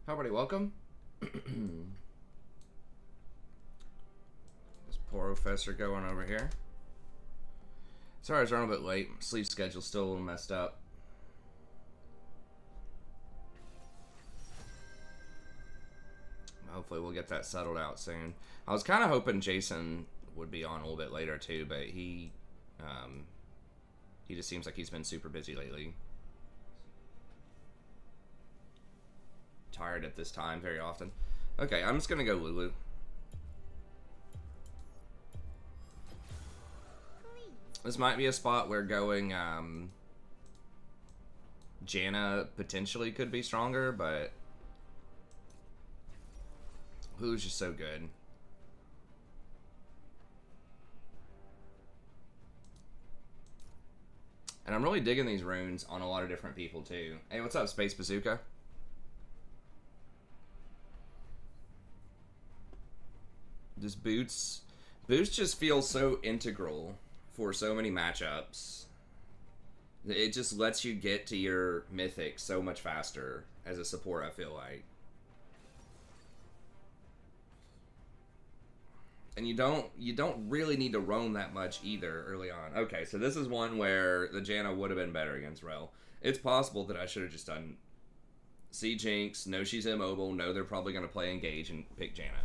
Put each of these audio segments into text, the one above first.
Hi, buddy. Welcome. This poor professor going over here. Sorry I was running a bit late. Sleep schedule's still a little messed up. Hopefully we'll get that settled out soon. I was kind of hoping Jason would be on a little bit later too, but he just seems like he's been super busy lately. Tired at this time very often. Okay, I'm just gonna go Lulu. This might be a spot where going Janna potentially could be stronger, but Lulu's just so good. And I'm really digging these runes on a lot of different people too. Hey, what's up, Space Bazooka? Just boots just feel so integral for so many matchups. It just lets you get to your mythic so much faster as a support, I feel like. And you don't really need to roam that much either early on. Okay, so this is one where the Janna would have been better against Rel. It's possible that I should have just done see Jinx, know she's immobile, know they're probably going to play engage, and pick Janna.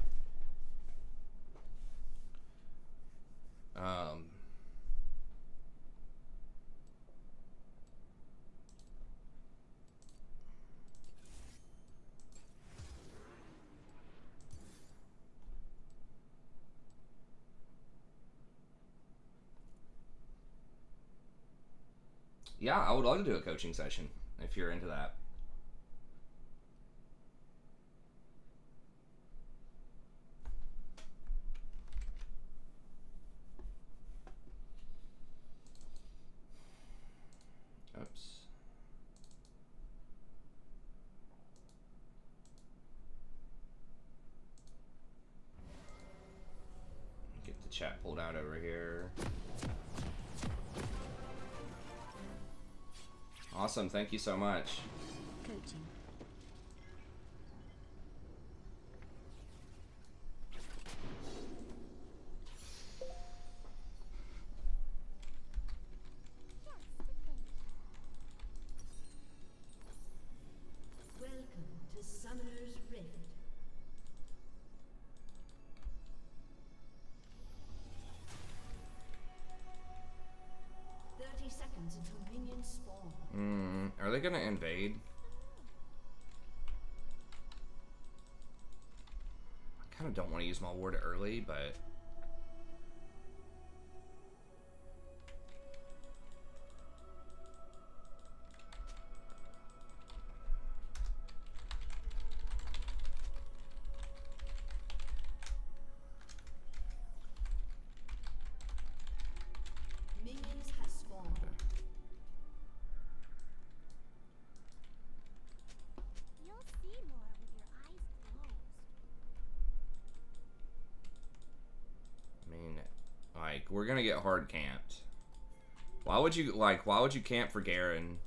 Yeah, I would love to do a coaching session if you're into that. Oops. Get the chat pulled out over here. Awesome, thank you so much. Coaching. Welcome to Summoner's Rift. Seconds until minions spawn. Are they gonna invade? I kind of don't want to use my ward early, but Minions have spawned. You'll see more with your eyes closed. I mean, like, we're gonna get hard camped. Why would you camp for Garen?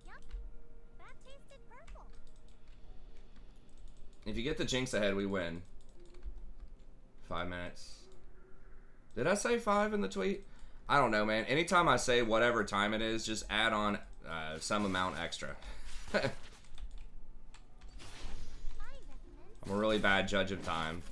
Yep, that tasted purple. If you get the Jinx ahead, we win. 5 minutes. Did I say 5 in the tweet? I don't know, man. Anytime I say whatever time it is, just add on some amount extra. I'm a really bad judge of time.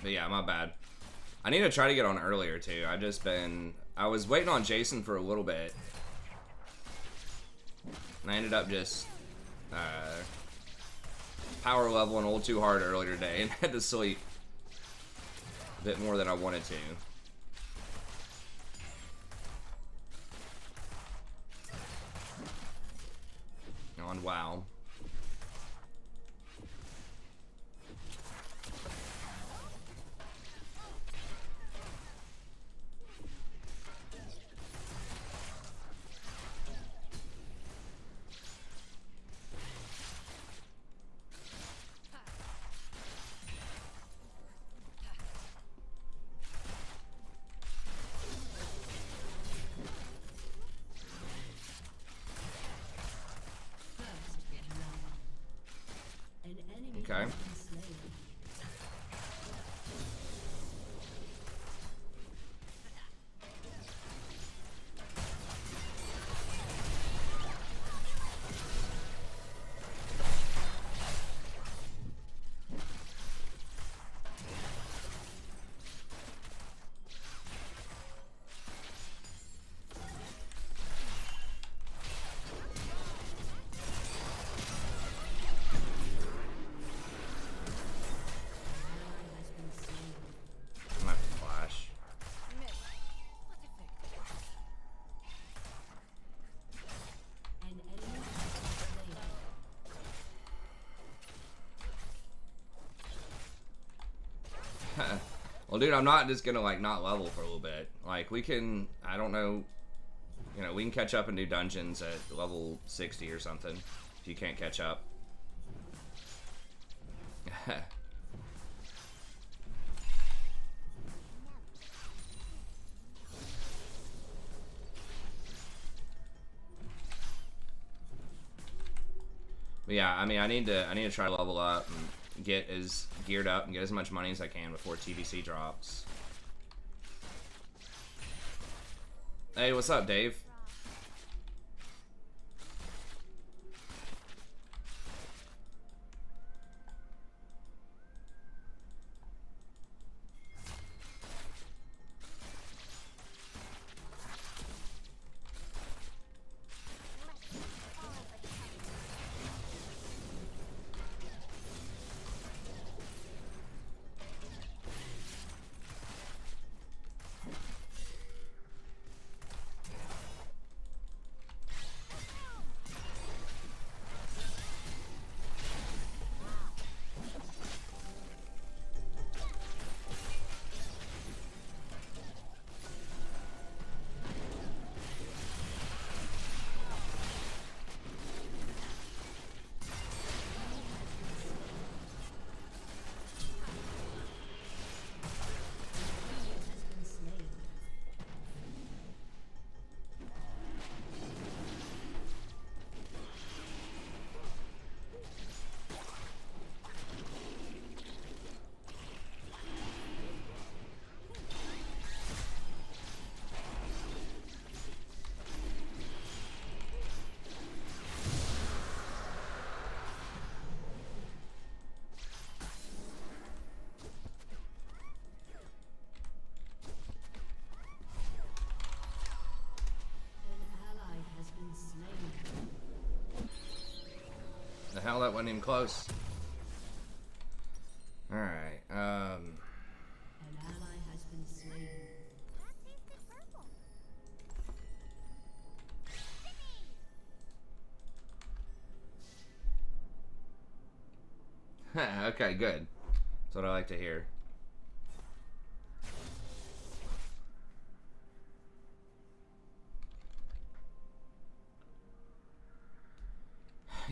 But yeah, my bad. I need to try to get on earlier too. I was waiting on Jason for a little bit. And I ended up just power leveling a little too hard earlier today and had to sleep a bit more than I wanted to. On WoW. Okay. Well, dude, I'm not just gonna like not level for a little bit. Like we can, I don't know, you know, we can catch up and do dungeons at level 60 or something. If you can't catch up. But yeah, I mean, I need to try to level up and get as geared up and get as much money as I can before TBC drops. Hey, what's up, Dave? The hell, that wasn't even close. Alright, An ally has been slain. okay, good. That's what I like to hear.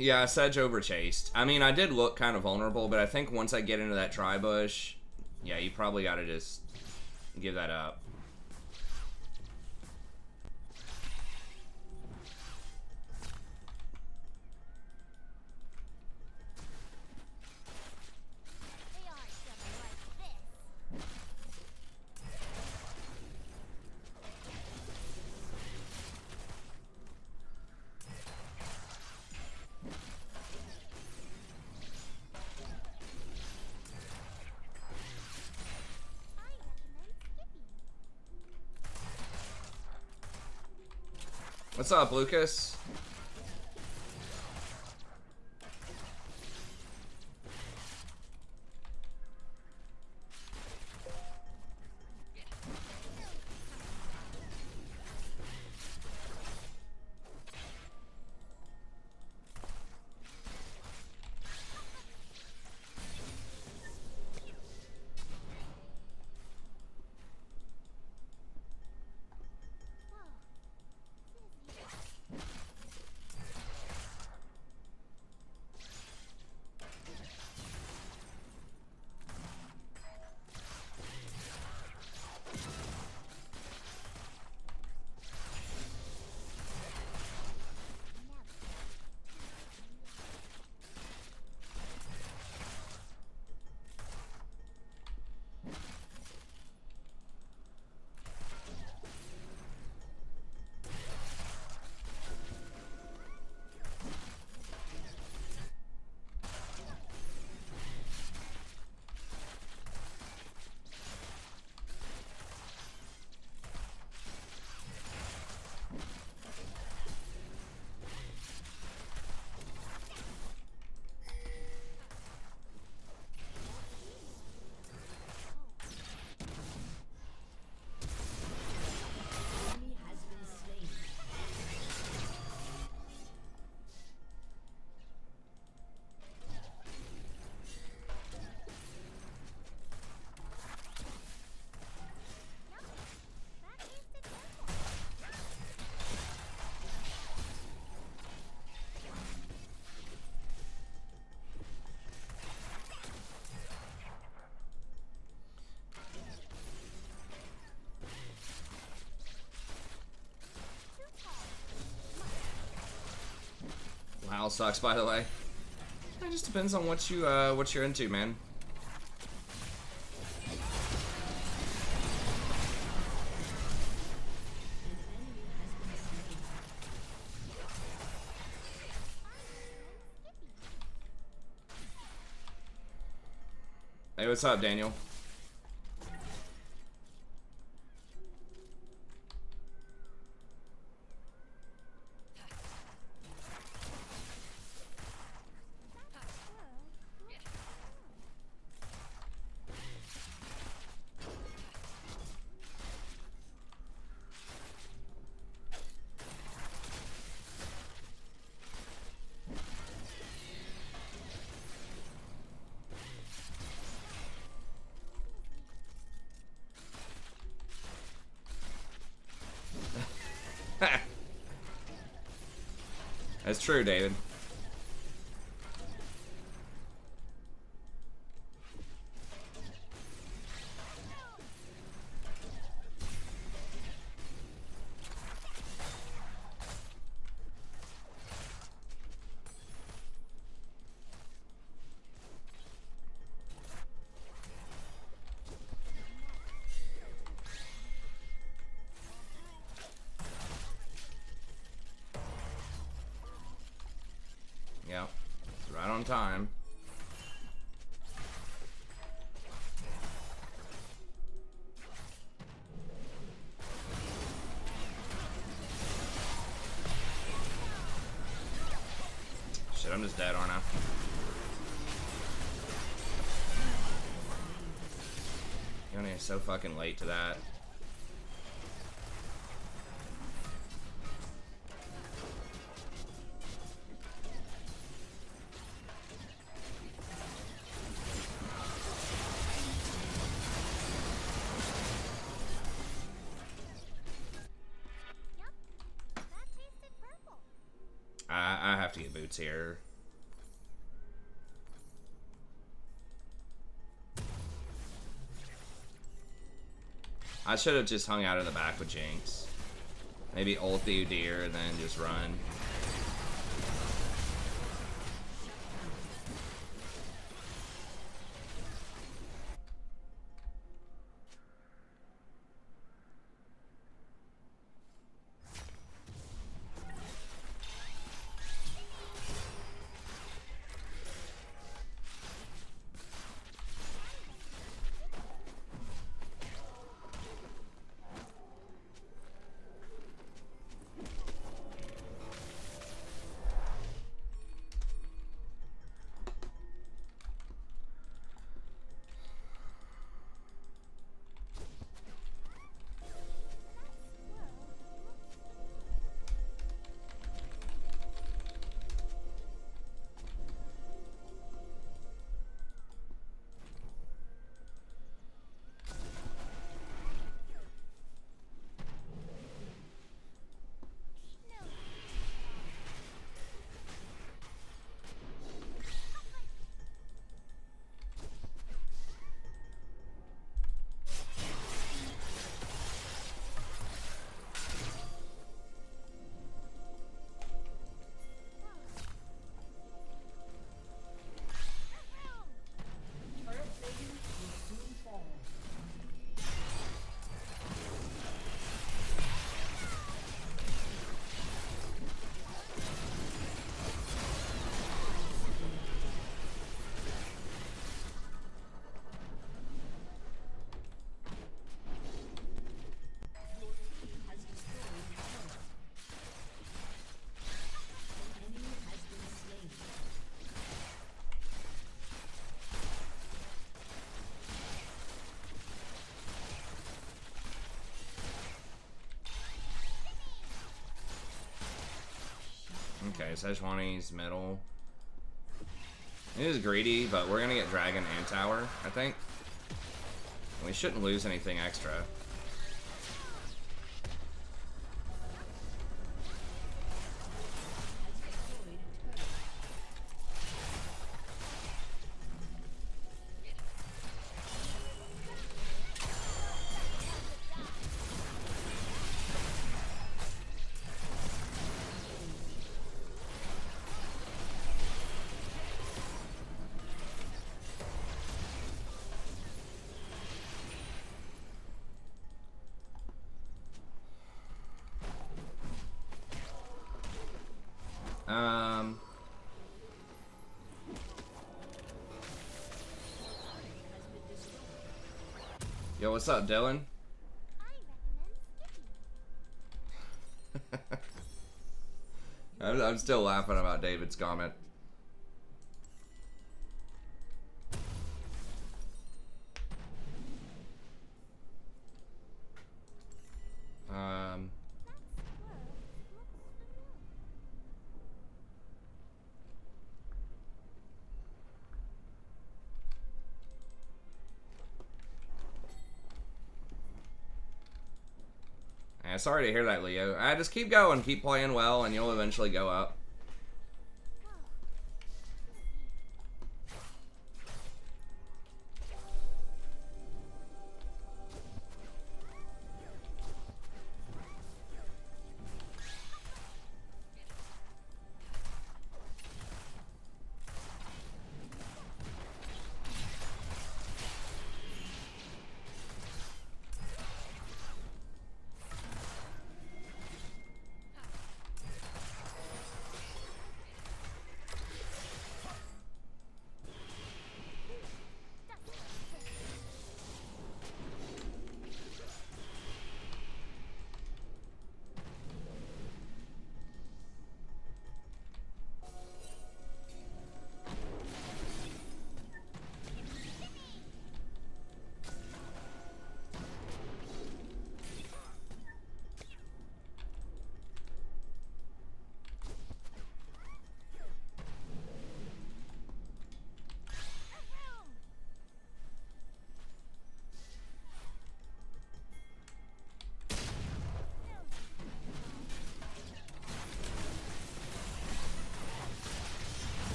Yeah, Sedge overchased. I mean, I did look kind of vulnerable, but I think once I get into that tri-bush, yeah, you probably got to just give that up. What's up, Lucas? all sucks, by the way. It just depends on what you're into, man. Hey, what's up, Daniel? That's true, David. Yep, it's right on time. Shit, I'm just dead, aren't I? Leona is so fucking late to that. I have to get boots here. I should have just hung out in the back with Jinx. Maybe ult the Udyr and then just run. Okay, Sejuani's middle. It is greedy, but we're gonna get Dragon and Tower, I think. We shouldn't lose anything extra. Yo, what's up, Dylan? I recommend skipping. I'm still laughing about David's comment. Sorry to hear that, Leo. Just keep going, keep playing well, and you'll eventually go up.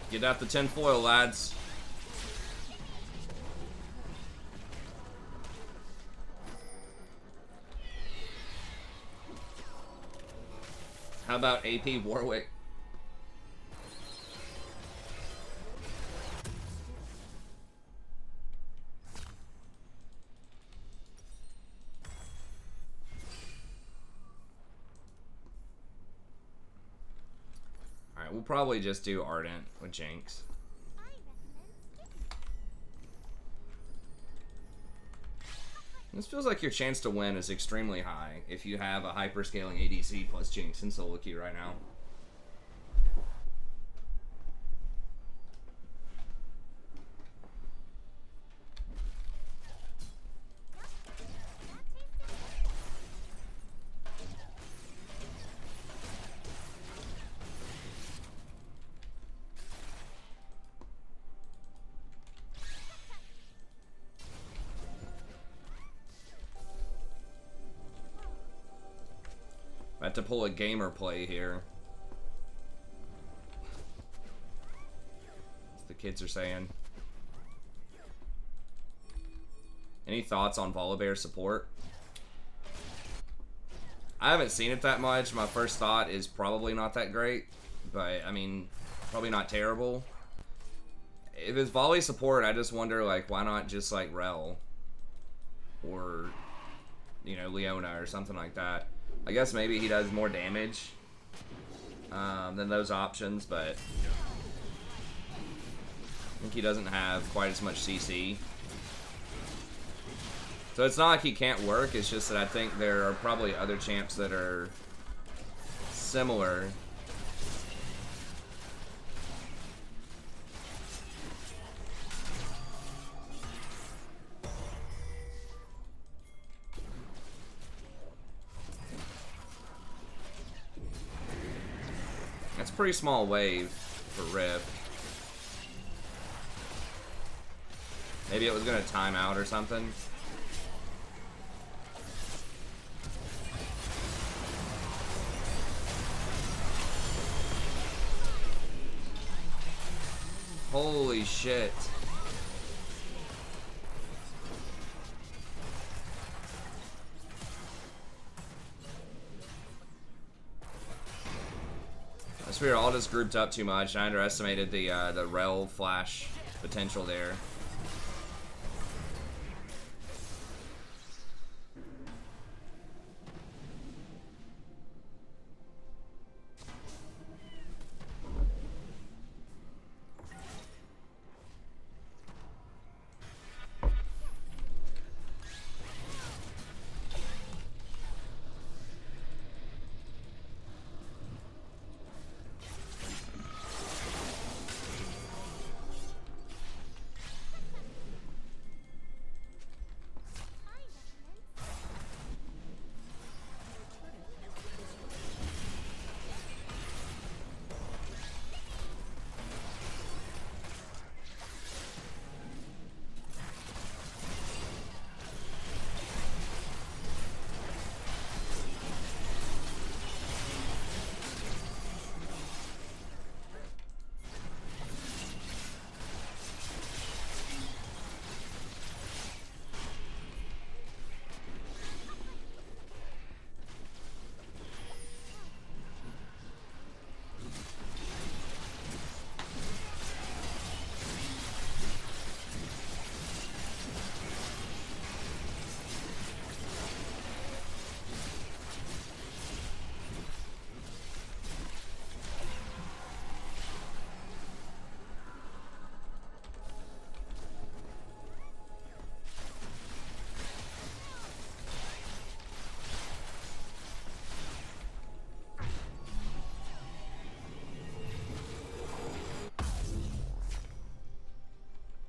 Get out the tinfoil, lads. How about AP Warwick? Alright, we'll probably just do Ardent with Jinx. I recommend skipping. This feels like your chance to win is extremely high if you have a hyperscaling ADC plus Jinx and solo queue right now. About to pull a gamer play here. As the kids are saying. Any thoughts on Volibear support? I haven't seen it that much. My first thought is probably not that great. But, I mean, probably not terrible. If it's volley support, I just wonder, like, why not just, like, Rel? Or, you know, Leona or something like that. I guess maybe he does more damage than those options, but I think he doesn't have quite as much CC. So it's not like he can't work, it's just that I think there are probably other champs that are similar. That's a pretty small wave for Rip. Maybe it was gonna time out or something. Holy shit. I guess we were all just grouped up too much. I underestimated the Rel flash potential there.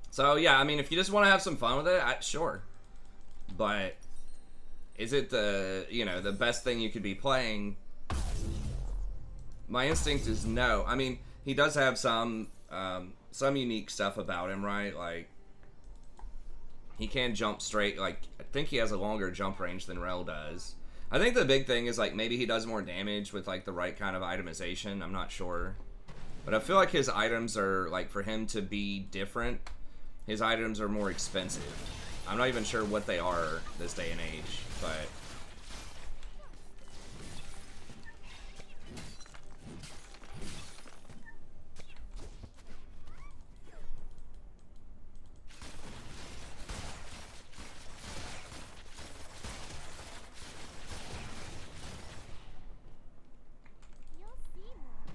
So yeah, I mean, if you just want to have some fun with it, sure. But is it the best thing you could be playing? My instinct is no. I mean, he does have some unique stuff about him, right? Like he can jump straight. Like I think he has a longer jump range than Rel does. I think the big thing is like maybe he does more damage with like the right kind of itemization. I'm not sure, but I feel like his items are like for him to be different. His items are more expensive. I'm not even sure what they are this day and age, but You'll see more.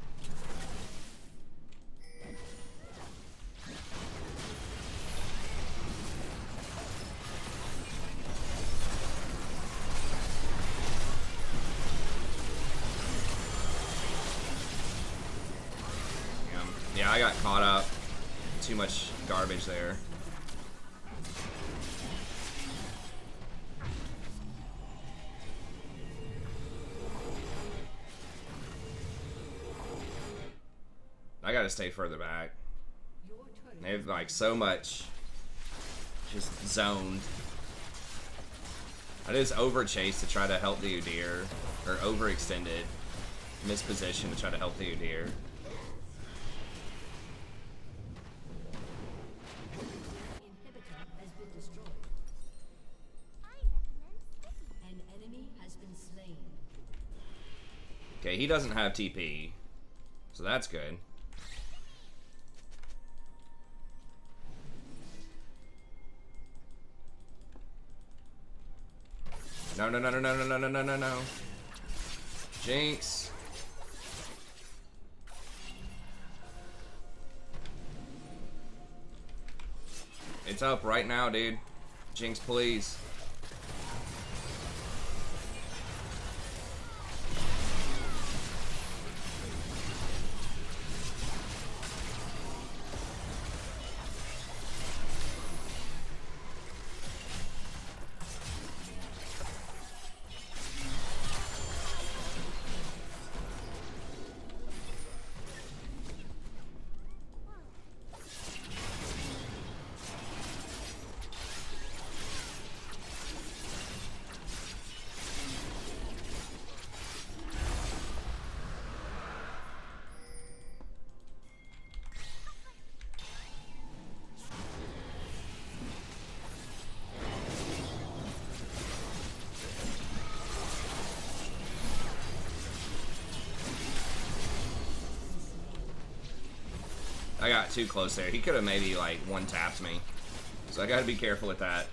yeah, I got caught up. Too much garbage there. I gotta stay further back. They have like so much just zoned. I just over chased to try to help the Udyr, or overextended, mispositioned to try to help the Udyr. Inhibitor has been destroyed. I recommend Sticky. An enemy has been slain. Okay, he doesn't have TP, so that's good. No, no, no, no, no, no, no, no, no, no, no. Jinx. It's up right now, dude. Jinx, please. I got too close there. He could have maybe, like, one-tapped me. So I gotta be careful with that.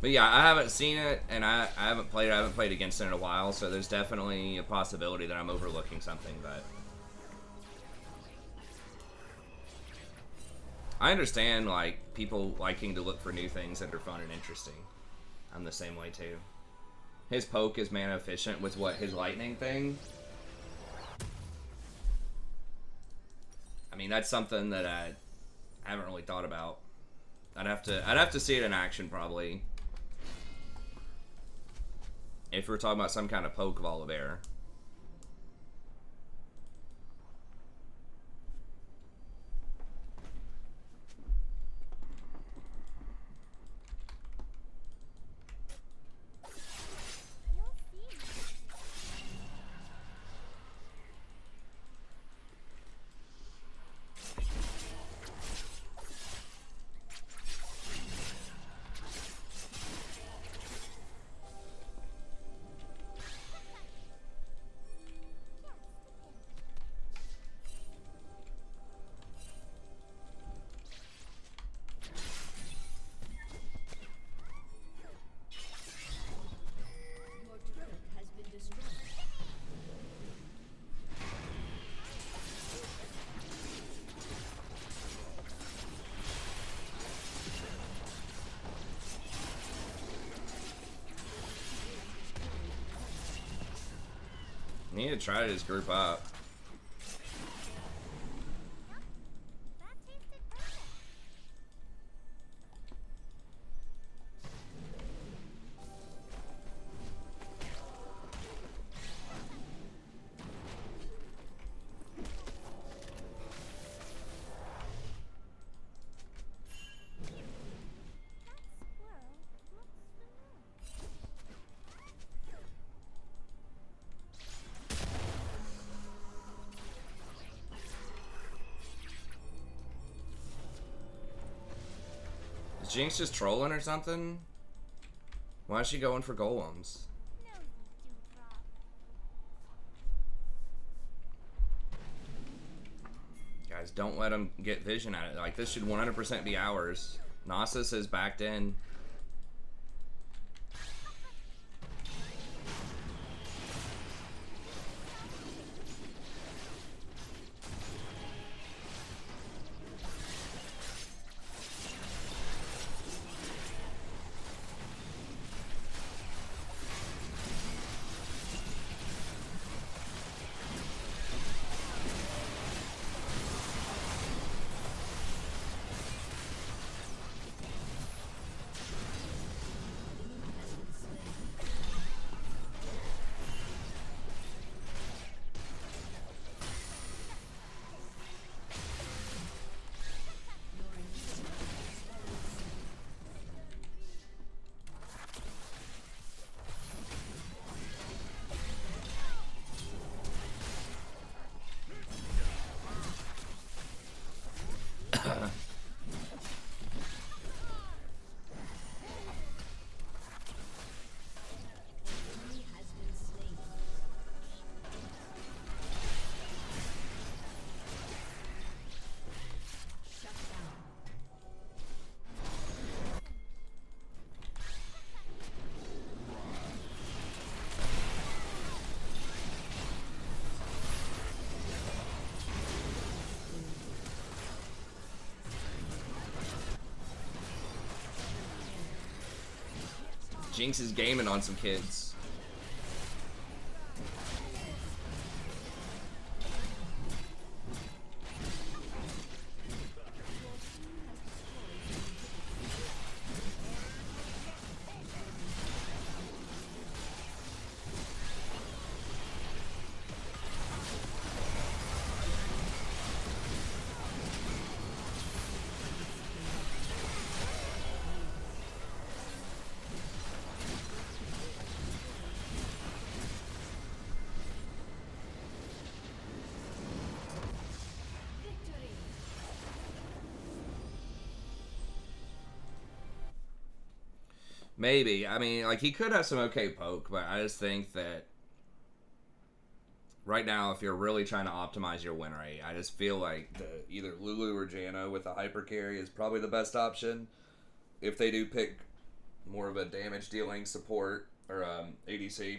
But yeah, I haven't seen it, and I haven't played it. I haven't played against it in a while, so there's definitely a possibility that I'm overlooking something, but... I understand, like, people liking to look for new things that are fun and interesting. I'm the same way, too. His poke is mana efficient with what, his lightning thing? I mean, that's something that I haven't really thought about. I'd have to see it in action, probably. If we're talking about some kind of poke of Oliver. Need to try to just group up. That tasted perfect. That squirrel looks Is Jinx just trolling or something? Why is she going for golems? no dewdrop. Guys, don't let him get vision at it. Like, this should 100% be ours. Nasus is backed in. Jinx is gaming on some kids. Maybe. I mean, like, he could have some okay poke, but I just think that right now, if you're really trying to optimize your win rate, I just feel like either Lulu or Janna with a hyper carry is probably the best option. If they do pick more of a damage dealing support or ADC.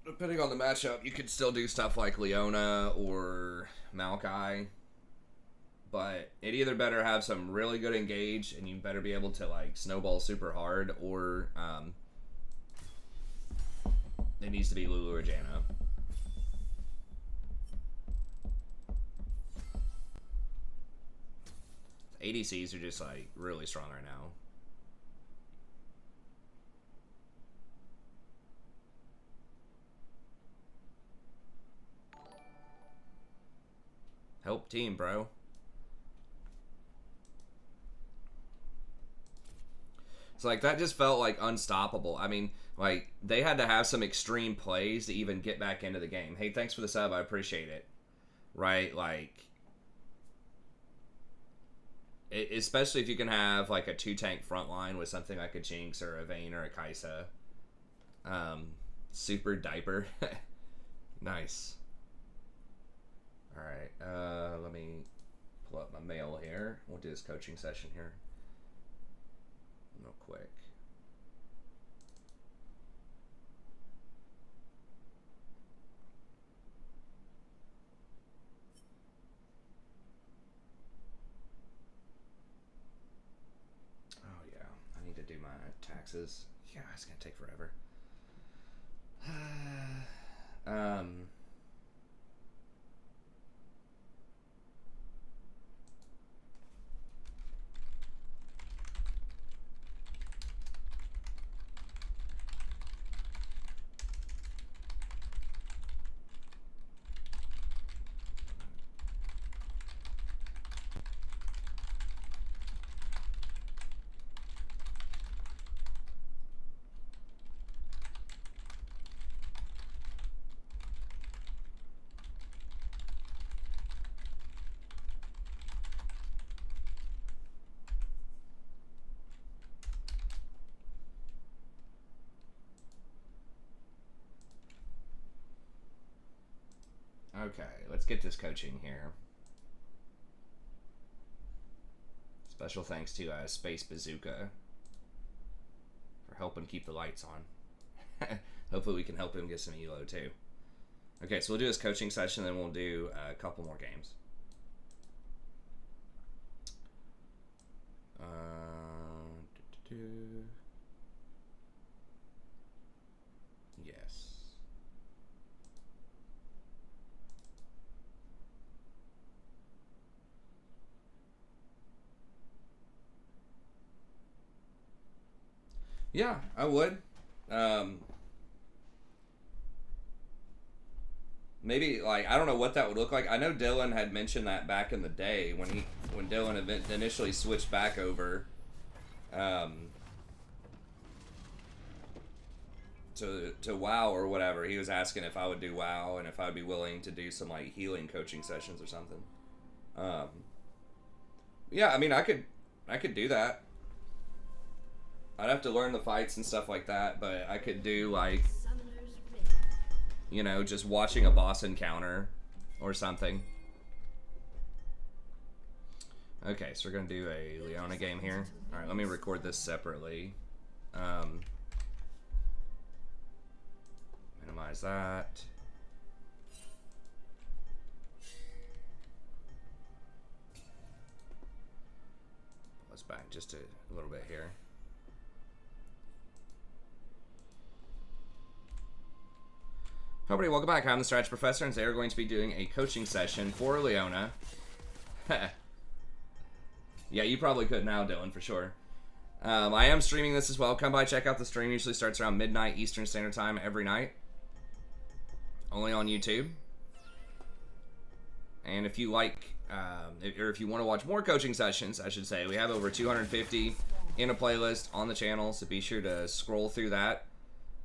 Depending on the matchup, you could still do stuff like Leona or Maokai. But it either better have some really good engage and you better be able to like snowball super hard, or it needs to be Lulu or Janna. ADCs are just like really strong right now. Help team, bro. So like that just felt like unstoppable. I mean, like they had to have some extreme plays to even get back into the game. Hey, thanks for the sub. I appreciate it. Right? Like, especially if you can have like a 2-tank front line with something like a Jinx or a Vayne or a Kai'Sa. Super diaper. Nice. All right. Let me pull up my mail here. We'll do this coaching session here real quick. Oh yeah, I need to do my taxes. Yeah, it's gonna take forever. Okay, let's get this coaching here. Special thanks to Space Bazooka for helping keep the lights on. Hopefully we can help him get some elo too. Okay, so we'll do this coaching session, then we'll do a couple more games. Yes. Yeah, I would. Maybe like I don't know what that would look like. I know Dylan had mentioned that back in the day when Dylan initially switched back over to WoW or whatever. He was asking if I would do WoW and if I'd be willing to do some like healing coaching sessions or something. Yeah, I mean I could do that. I'd have to learn the fights and stuff like that, but I could do like, you know, just watching a boss encounter or something. Okay, so we're gonna do a Leona game here. All right, let me record this separately. Minimize that. Let's back just a little bit here. Everybody, welcome back. I'm the Strategy Professor, and today we're going to be doing a coaching session for Leona. Yeah, you probably could now, Dylan, for sure. I am streaming this as well. Come by, check out the stream. Usually starts around midnight Eastern Standard Time every night. Only on YouTube. And if you like, or if you want to watch more coaching sessions, I should say, we have over 250 in a playlist on the channel, so be sure to scroll through that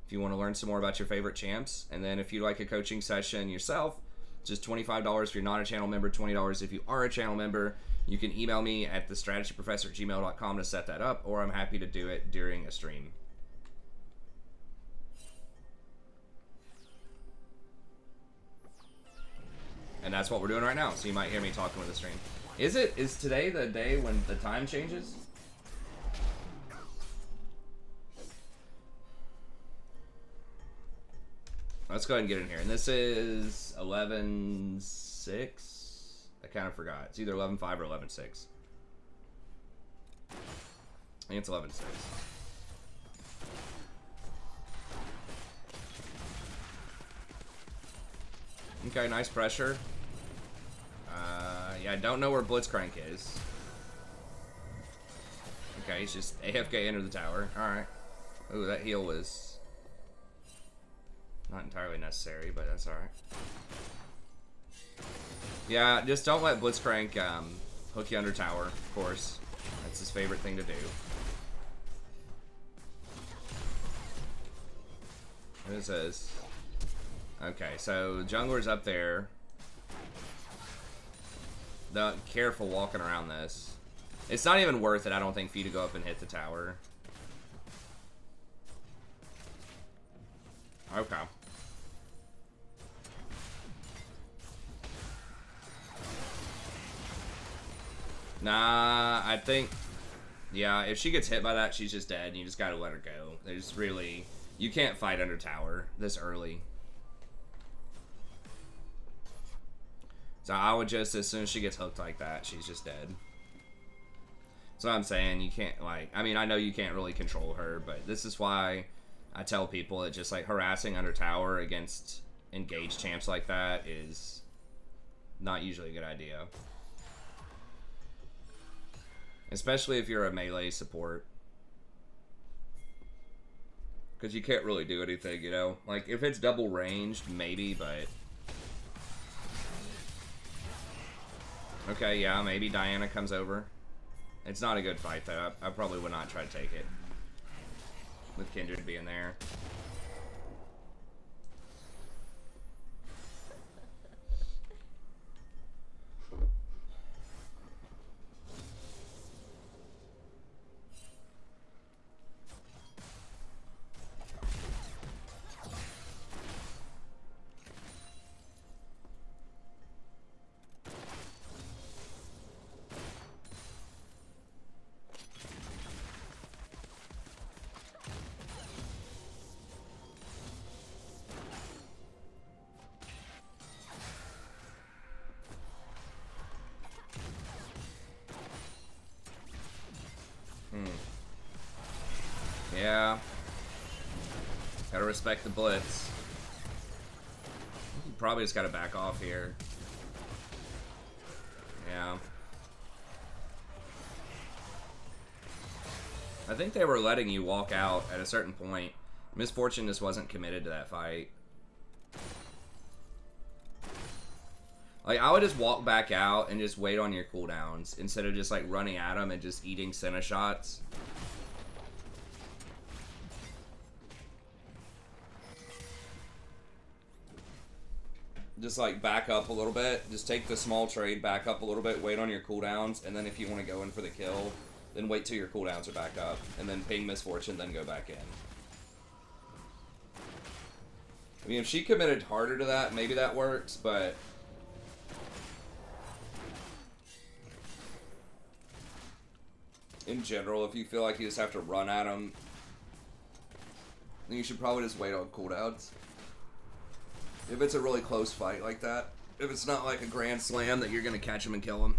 if you want to learn some more about your favorite champs. And then if you like a coaching session yourself, just $25 if you're not a channel member, $20 if you are a channel member. You can email me at thestrategyprofessor@gmail.com to set that up, or I'm happy to do it during a stream. And that's what we're doing right now, so you might hear me talking with the stream. Is today the day when the time changes? Let's go ahead and get in here. And this is 11.6? I kind of forgot. It's either 11.5 or 11.6. I think it's 11.6. Okay, nice pressure. Yeah, I don't know where Blitzcrank is. Okay, he's just AFK under the tower. Alright. Ooh, that heal was not entirely necessary, but that's alright. Yeah, just don't let Blitzcrank hook you under tower, of course. That's his favorite thing to do. What is this? Okay, so jungler's up there. Careful walking around this. It's not even worth it, I don't think, for you to go up and hit the tower. Okay. Nah, I think... Yeah, if she gets hit by that, she's just dead, and you just gotta let her go. There's really... You can't fight under tower this early. So I would just, as soon as she gets hooked like that, she's just dead. So I'm saying, you can't, like, I mean, I know you can't really control her, but this is why I tell people that just, like, harassing under tower against engaged champs like that is not usually a good idea. Especially if you're a melee support. Because you can't really do anything, you know? Like, if it's double ranged, maybe, but... Okay, yeah, maybe Diana comes over. It's not a good fight, though. I probably would not try to take it. With Kindred being there. Yeah. Gotta respect the blitz. Probably just gotta back off here. Yeah. I think they were letting you walk out at a certain point. Misfortune just wasn't committed to that fight. Like, I would just walk back out and just wait on your cooldowns instead of just, like, running at them and just eating Senna shots. Just, like, back up a little bit. Just take the small trade, back up a little bit, wait on your cooldowns, and then if you want to go in for the kill, then wait till your cooldowns are back up, and then ping Misfortune, then go back in. I mean, if she committed harder to that, maybe that works, but... in general, if you feel like you just have to run at them, then you should probably just wait on cooldowns. If it's a really close fight like that. If it's not like a grand slam that you're going to catch him and kill him.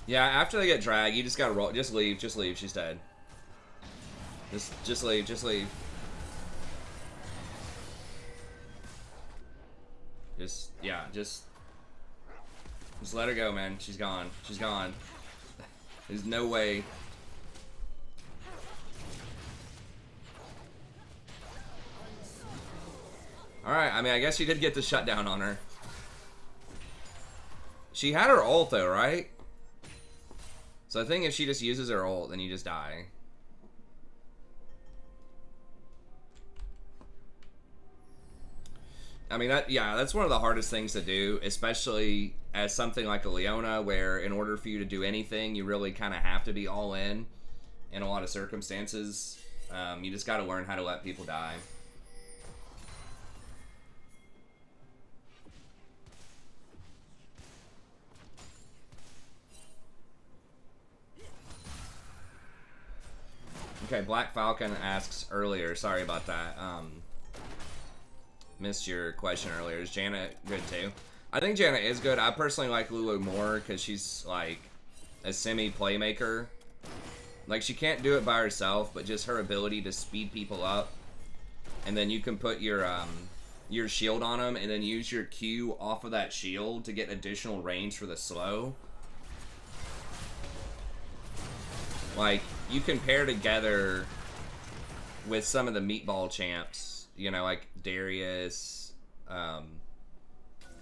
Yeah, after they get dragged, you just gotta roll. Just leave. Just leave. She's dead. Just leave. Just leave. Yeah, just let her go, man. She's gone. She's gone. There's no way. Alright, I mean, I guess she did get the shutdown on her. She had her ult, though, right? So I think if she just uses her ult, then you just die. I mean, that's one of the hardest things to do, especially as something like a Leona, where in order for you to do anything, you really kind of have to be all in a lot of circumstances. You just got to learn how to let people die. Okay, Black Falcon asks earlier, sorry about that, missed your question earlier. Is Janet good too? I think Janet is good. I personally like Lulu more because she's like a semi-playmaker. Like, she can't do it by herself, but just her ability to speed people up. And then you can put your shield on them and then use your Q off of that shield to get additional range for the slow. Like, you can pair together with some of the meatball champs, you know, like Darius,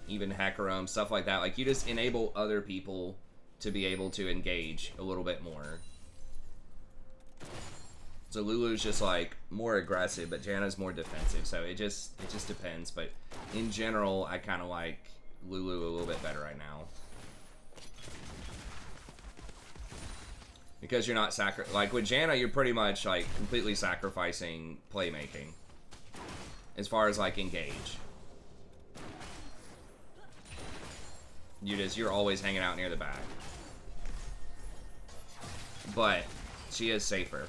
even Hecarim, stuff like that. Like, you just enable other people to be able to engage a little bit more. So Lulu's just like more aggressive, but Janna's more defensive. So it just depends. But in general, I kind of like Lulu a little bit better right now. Because you're not like with Janna, you're pretty much like completely sacrificing playmaking as far as like engage. You're always hanging out near the back. But she is safer.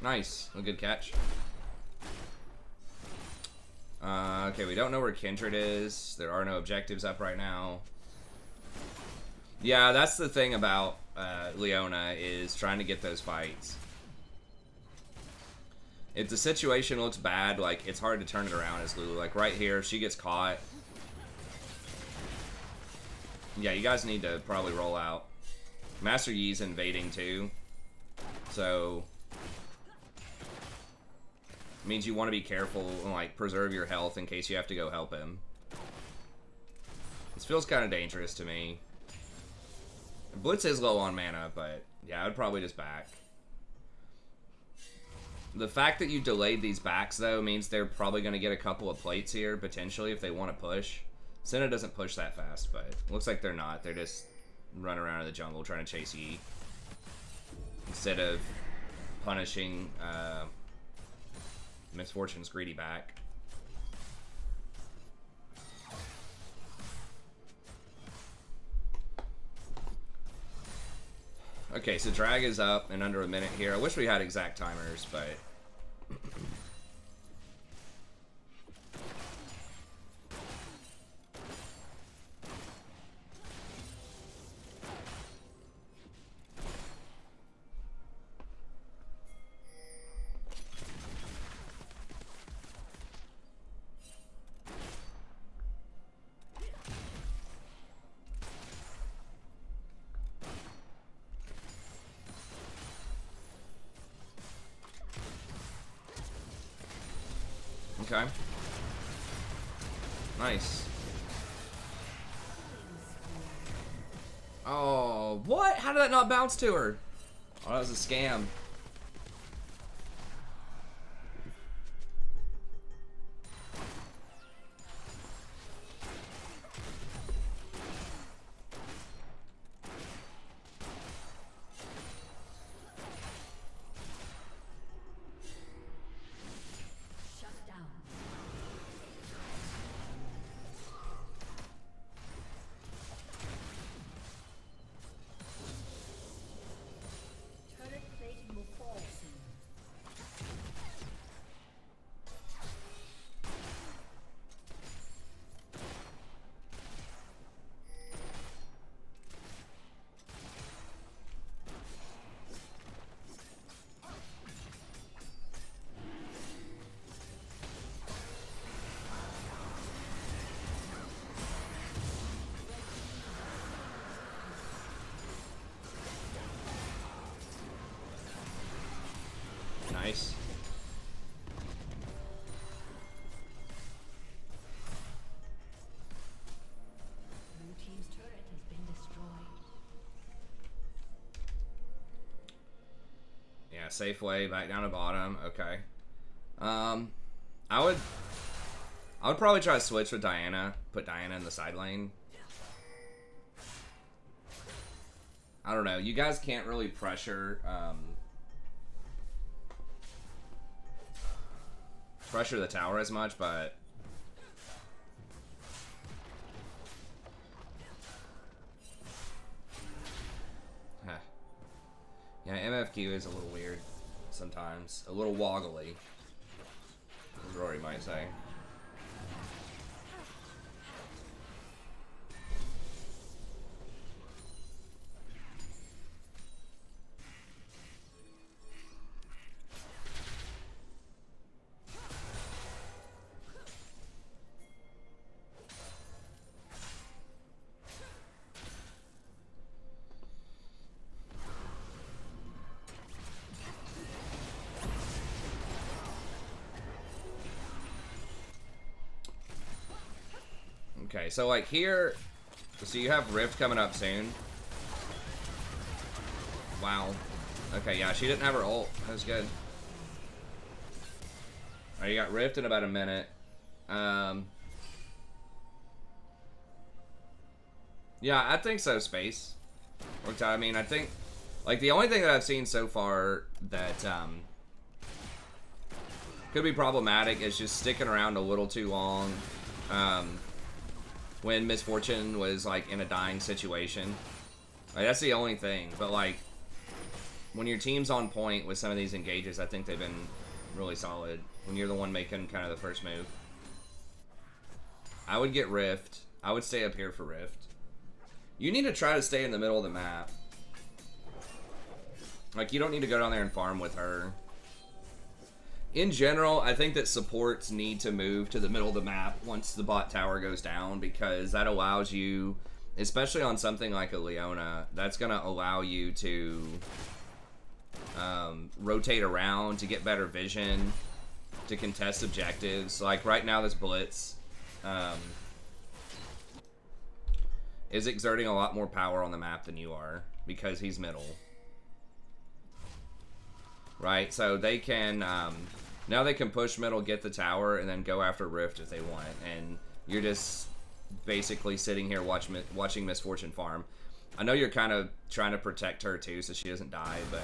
Nice. A good catch. Okay, we don't know where Kindred is. There are no objectives up right now. Yeah, that's the thing about Leona, is trying to get those fights. If the situation looks bad, like, it's hard to turn it around as Lulu. Like, right here, if she gets caught. Yeah, you guys need to probably roll out. Master Yi's invading, too. So means you want to be careful and like preserve your health in case you have to go help him. This feels kind of dangerous to me. Blitz is low on mana, but yeah, I would probably just back. The fact that you delayed these backs though means they're probably going to get a couple of plates here potentially if they want to push. Senna doesn't push that fast, but it looks like they're not. They're just running around in the jungle trying to chase Yi instead of punishing Misfortune's greedy back. Okay, so drag is up in under a minute here. I wish we had exact timers, but okay. Nice. Oh, what? How did that not bounce to her? Oh, that was a scam. Nice. Blue team's turret has been destroyed. Yeah, safe way back down to bottom. Okay. I would probably try to switch with Diana. Put Diana in the side lane. I don't know. You guys can't really pressure pressure the tower as much, but yeah, MFQ is a little weird sometimes. A little woggly, as Rory might say. Okay, so like here, so you have Rift coming up soon. Wow. Okay, yeah, she didn't have her ult. That was good. Alright, you got Rift in about a minute. Yeah, I think so, Space. I mean, I think, like, the only thing that I've seen so far that could be problematic is just sticking around a little too long. When Misfortune was, like, in a dying situation. Like, that's the only thing. But, like, when your team's on point with some of these engages, I think they've been really solid. When you're the one making kind of the first move. I would get Rift. I would stay up here for Rift. You need to try to stay in the middle of the map. Like, you don't need to go down there and farm with her. In general, I think that supports need to move to the middle of the map once the bot tower goes down, because that allows you, especially on something like a Leona, that's going to allow you to rotate around to get better vision, to contest objectives. Like right now, this Blitz is exerting a lot more power on the map than you are, because he's middle. Right, so they can, now they can push middle, get the tower, and then go after Rift if they want. And you're just basically sitting here watching Misfortune farm. I know you're kind of trying to protect her too, so she doesn't die, but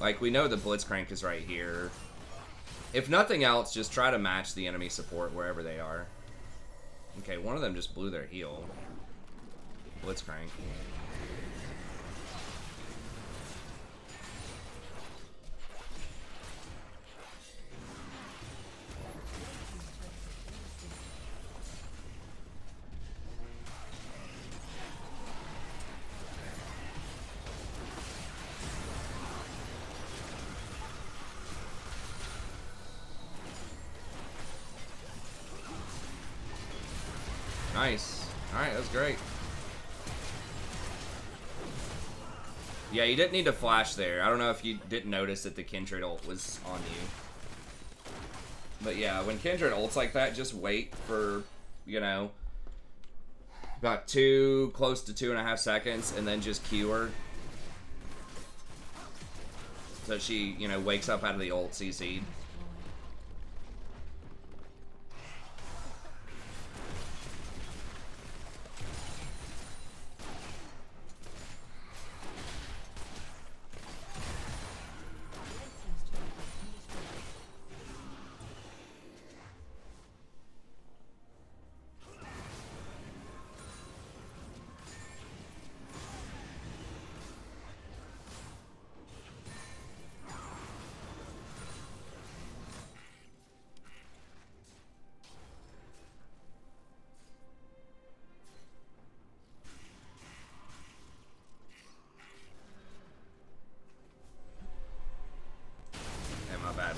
like we know the Blitzcrank is right here. If nothing else, just try to match the enemy support wherever they are. Okay, one of them just blew their heal. Blitzcrank. Nice. Alright, that's great. Yeah, you didn't need to flash there. I don't know if you didn't notice that the Kindred ult was on you. But yeah, when Kindred ults like that, just wait for, you know, about close to 2.5 seconds, and then just Q her. So she, you know, wakes up out of the ult CC'd.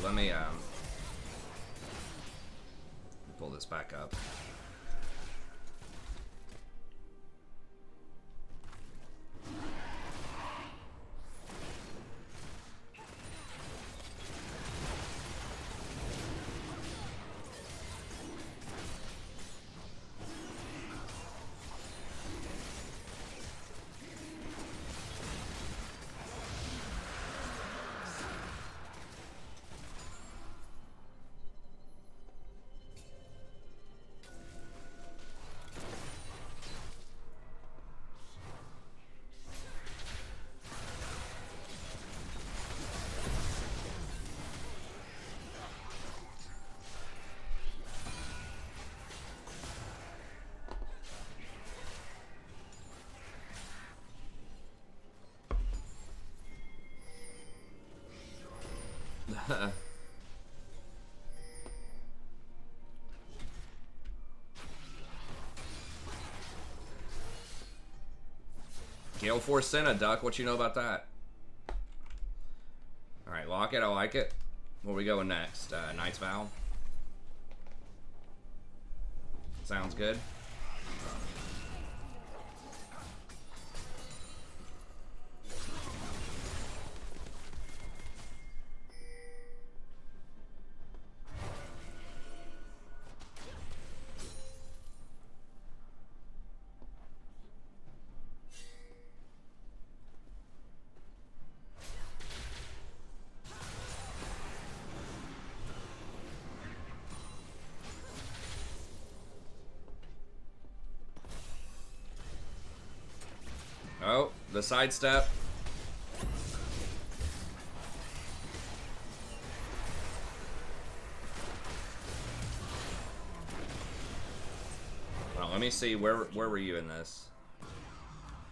Let me pull this back up. Gale Force Senna, Duck. What you know about that? Alright, lock it. I like it. Where we going next? Knight's Vow. Sounds good. Oh, the sidestep. Well, let me see. Where were you in this?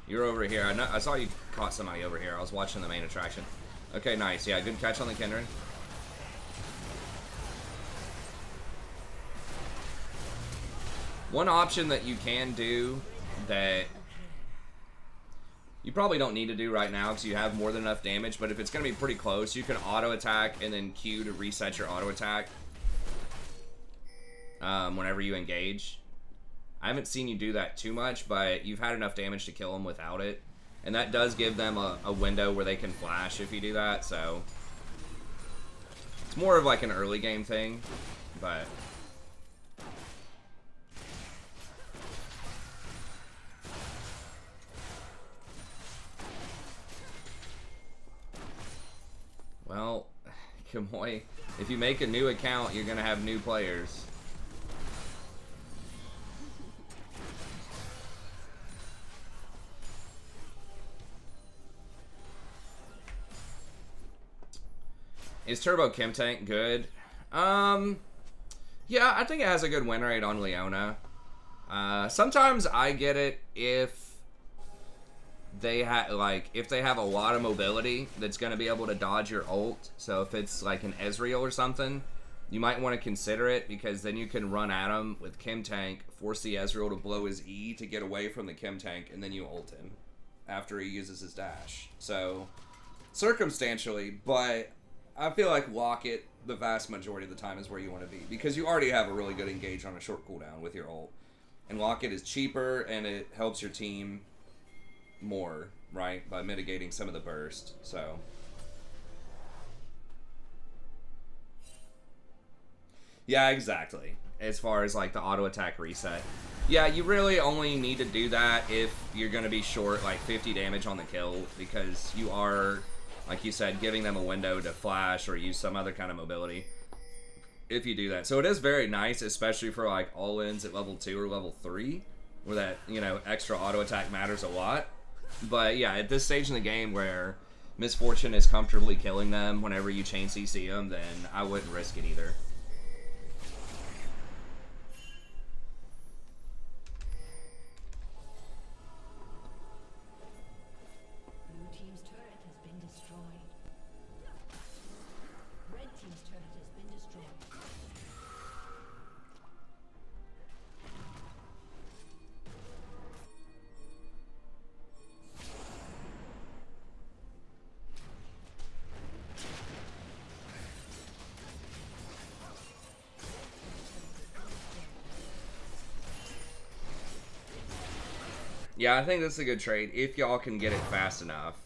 You're over here. I saw you caught somebody over here. I was watching the main attraction. Okay, nice. Yeah, good catch on the Kindred. One option that you can do that you probably don't need to do right now because you have more than enough damage, but if it's going to be pretty close, you can auto attack and then Q to reset your auto attack whenever you engage. I haven't seen you do that too much, but you've had enough damage to kill them without it. And that does give them a window where they can flash if you do that, so it's more of like an early game thing, but well, Kamoy, if you make a new account, you're gonna have new players. Is Turbo Chem Tank good? Yeah, I think it has a good win rate on Leona. Sometimes I get it if they have a lot of mobility that's going to be able to dodge your ult. So if it's like an Ezreal or something, you might want to consider it because then you can run at him with Chem Tank, force the Ezreal to blow his E to get away from the Chem Tank, and then you ult him after he uses his dash. So circumstantially, but I feel like Locket, the vast majority of the time, is where you want to be. Because you already have a really good engage on a short cooldown with your ult. And Locket is cheaper, and it helps your team more, right? By mitigating some of the burst, so. Yeah, exactly. As far as, like, the auto-attack reset. Yeah, you really only need to do that if you're going to be short, like, 50 damage on the kill. Because you are, like you said, giving them a window to flash or use some other kind of mobility if you do that. So it is very nice, especially for like all-ins at level 2 or level 3, where that, you know, extra auto attack matters a lot. But yeah, at this stage in the game where Misfortune is comfortably killing them whenever you chain CC them, then I wouldn't risk it either. Yeah, I think that's a good trade if y'all can get it fast enough.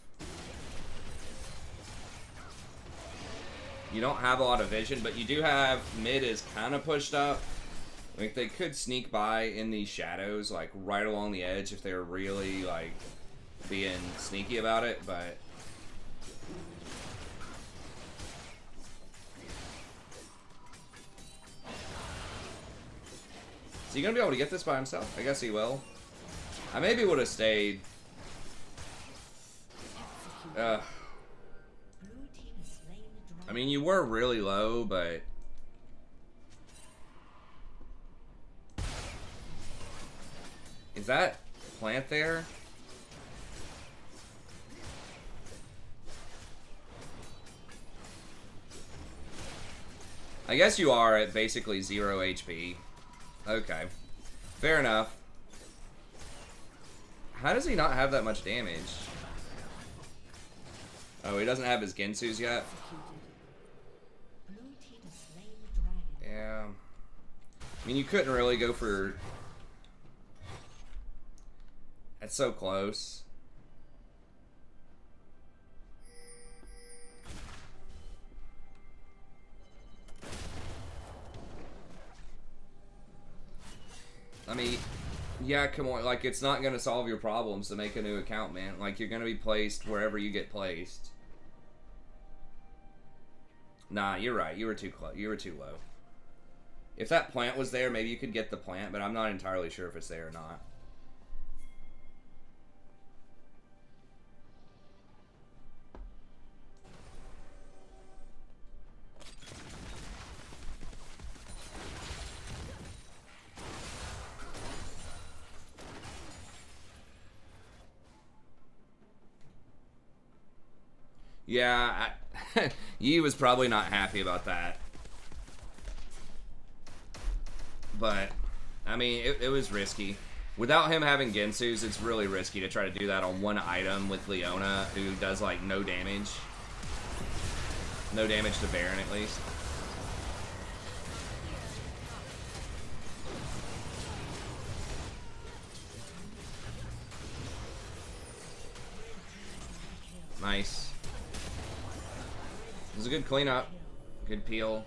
You don't have a lot of vision, but you do have mid is kind of pushed up. Like they could sneak by in these shadows, like right along the edge if they're really like being sneaky about it, but is he gonna be able to get this by himself? I guess he will. I maybe would have stayed. I mean, you were really low, but is that plant there? I guess you are at basically 0 HP. Okay. Fair enough. How does he not have that much damage? Oh, he doesn't have his Gensus yet? Yeah. I mean, you couldn't really go for... That's so close. I mean, yeah, come on. Like, it's not going to solve your problems to make a new account, man. Like, you're going to be placed wherever you get placed. Nah, you're right. You were too close. You were too low. If that plant was there, maybe you could get the plant, but I'm not entirely sure if it's there or not. Yeah, Yi was probably not happy about that. But, I mean, it was risky. Without him having Gensus, it's really risky to try to do that on one item with Leona, who does, like, no damage. No damage to Baron, at least. Nice. This is a good cleanup. Good peel.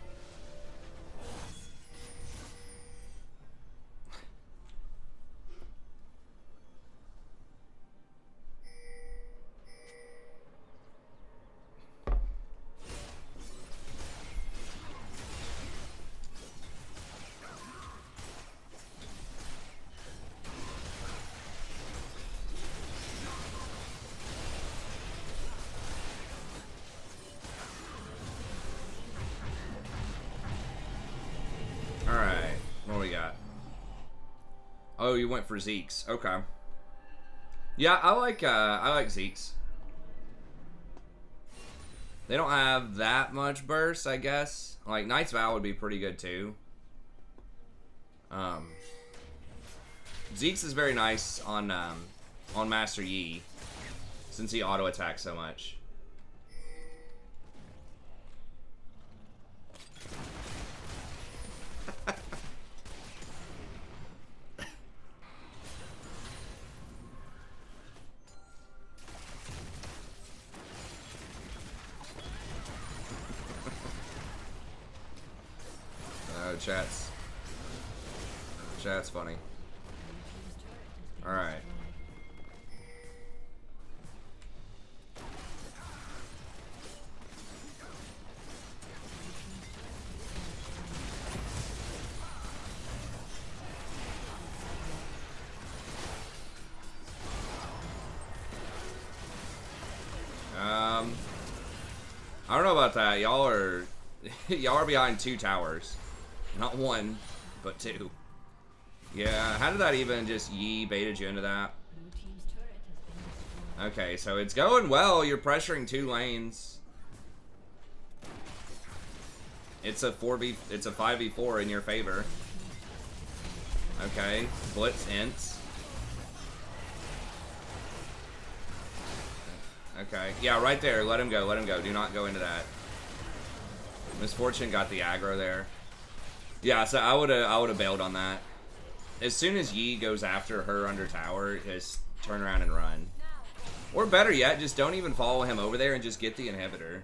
Oh, you went for Zeke's. Okay. Yeah, I like Zeke's. They don't have that much burst, I guess. Like Knight's Vow would be pretty good too. Zeke's is very nice on Master Yi, since he auto attacks so much. Chat's funny. Alright. I don't know about that. Y'all are y'all are behind 2 towers. Not 1, but 2. Yeah, how did that even just Yi baited you into that? Okay, so it's going well. You're pressuring 2 lanes. It's a 5v4 in your favor. Okay, Blitz ints. Okay, yeah, right there. Let him go. Let him go. Do not go into that. Misfortune got the aggro there. Yeah, so I would have bailed on that. As soon as Yi goes after her under tower, just turn around and run. Or better yet, just don't even follow him over there and just get the inhibitor.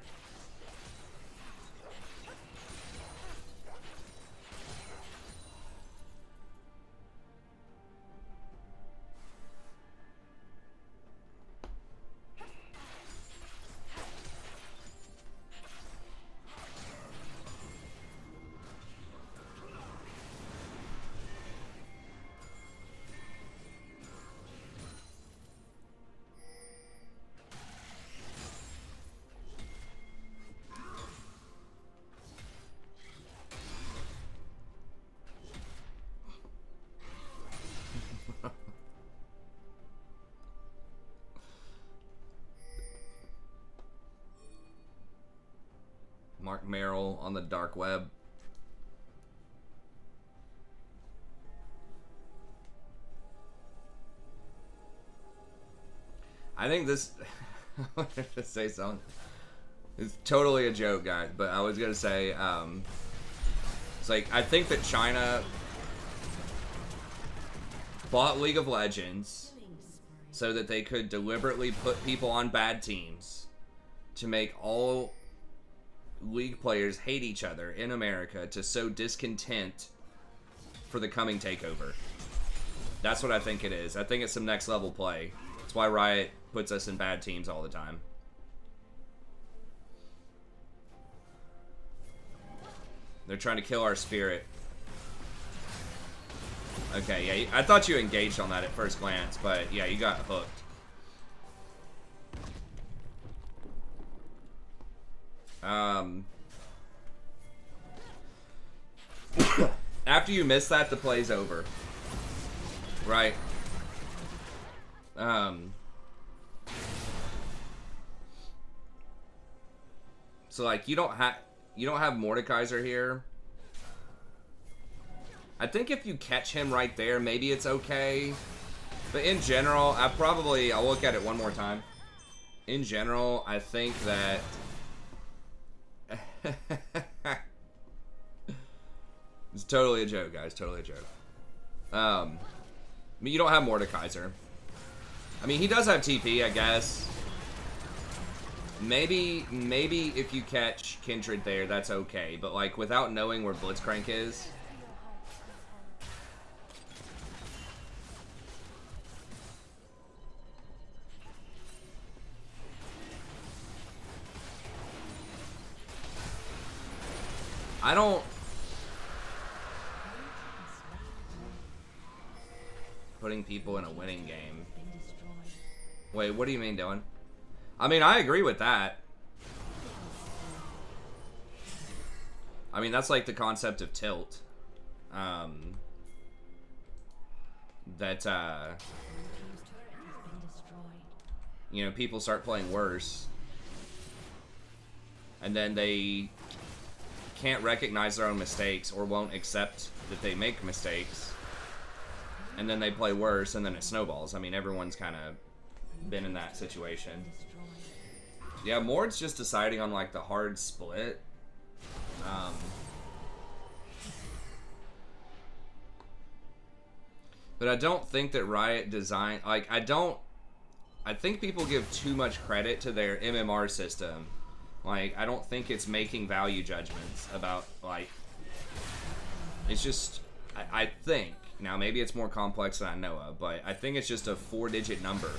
Mark Merrill on the dark web. I think this. I wanted to say something. It's totally a joke, guys. But I was gonna say, it's like I think that China bought League of Legends so that they could deliberately put people on bad teams to make all League players hate each other in America to sow discontent for the coming takeover. That's what I think it is. I think it's some next level play. That's why Riot puts us in bad teams all the time. They're trying to kill our spirit. Okay, yeah, I thought you engaged on that at first glance, but yeah, you got hooked. After you miss that, the play's over. Right. So like you don't have Mordekaiser here. I think if you catch him right there, maybe it's okay. But in general, I'll look at it one more time. In general, I think that it's totally a joke, guys. Totally a joke. I mean, you don't have Mordekaiser. I mean, he does have TP, I guess. Maybe if you catch Kindred there, that's okay. But like, without knowing where Blitzcrank is. I don't... Putting people in a winning game. Wait, what do you mean, Dylan? I mean, I agree with that. I mean, that's like the concept of tilt. You know, people start playing worse. And then they can't recognize their own mistakes or won't accept that they make mistakes. And then they play worse, and then it snowballs. I mean, everyone's kind of been in that situation. Yeah, Mord's just deciding on, like, the hard split. But I don't think that Riot designed... Like, I think people give too much credit to their MMR system. Like, I don't think it's making value judgments about, like... It's just... I think... Now, maybe it's more complex than I know of, but I think it's just a 4-digit number.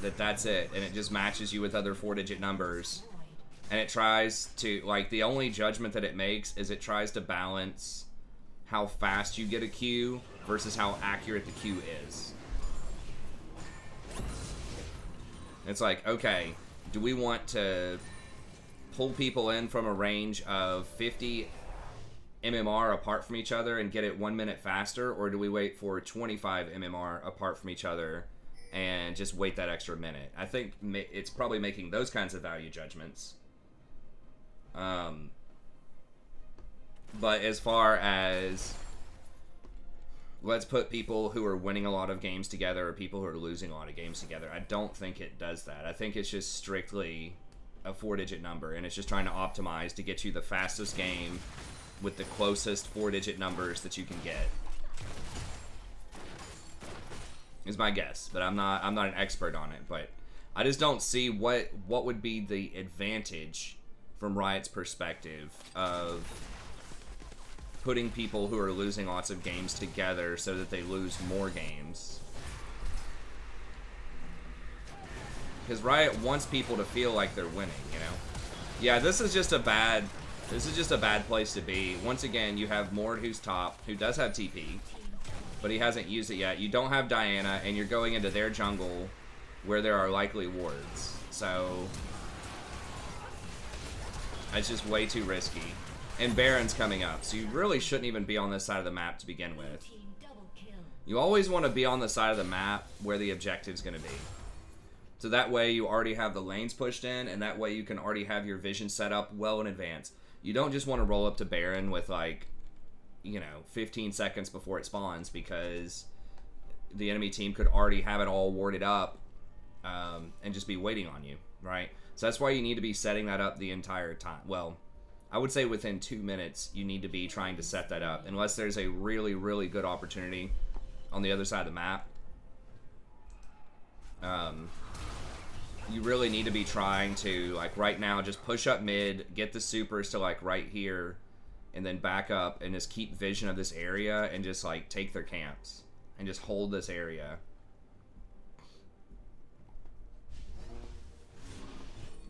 That's it. And it just matches you with other 4-digit numbers. And it tries to... Like, the only judgment that it makes is it tries to balance how fast you get a Q versus how accurate the Q is. It's like, okay... Do we want to pull people in from a range of 50 MMR apart from each other and get it 1 minute faster? Or do we wait for 25 MMR apart from each other and just wait that extra minute? I think it's probably making those kinds of value judgments. But as far as... Let's put people who are winning a lot of games together or people who are losing a lot of games together. I don't think it does that. I think it's just strictly a 4-digit number, and it's just trying to optimize to get you the fastest game with the closest 4-digit numbers that you can get. Is my guess, but I'm not an expert on it. But I just don't see what would be the advantage from Riot's perspective of putting people who are losing lots of games together so that they lose more games. Because Riot wants people to feel like they're winning, you know? Yeah, this is just a bad place to be. Once again, you have Mord who's top, who does have TP, but he hasn't used it yet. You don't have Diana, and you're going into their jungle where there are likely wards. So it's just way too risky. And Baron's coming up, so you really shouldn't even be on this side of the map to begin with. You always want to be on the side of the map where the objective's going to be. So that way you already have the lanes pushed in, and that way you can already have your vision set up well in advance. You don't just want to roll up to Baron with, like, you know, 15 seconds before it spawns, because the enemy team could already have it all warded up and just be waiting on you, right? So that's why you need to be setting that up the entire time. Well, I would say within 2 minutes, you need to be trying to set that up, unless there's a really, really good opportunity on the other side of the map. You really need to be trying to, like, right now, just push up mid, get the supers to, like, right here, and then back up and just keep vision of this area and just, like, take their camps and just hold this area.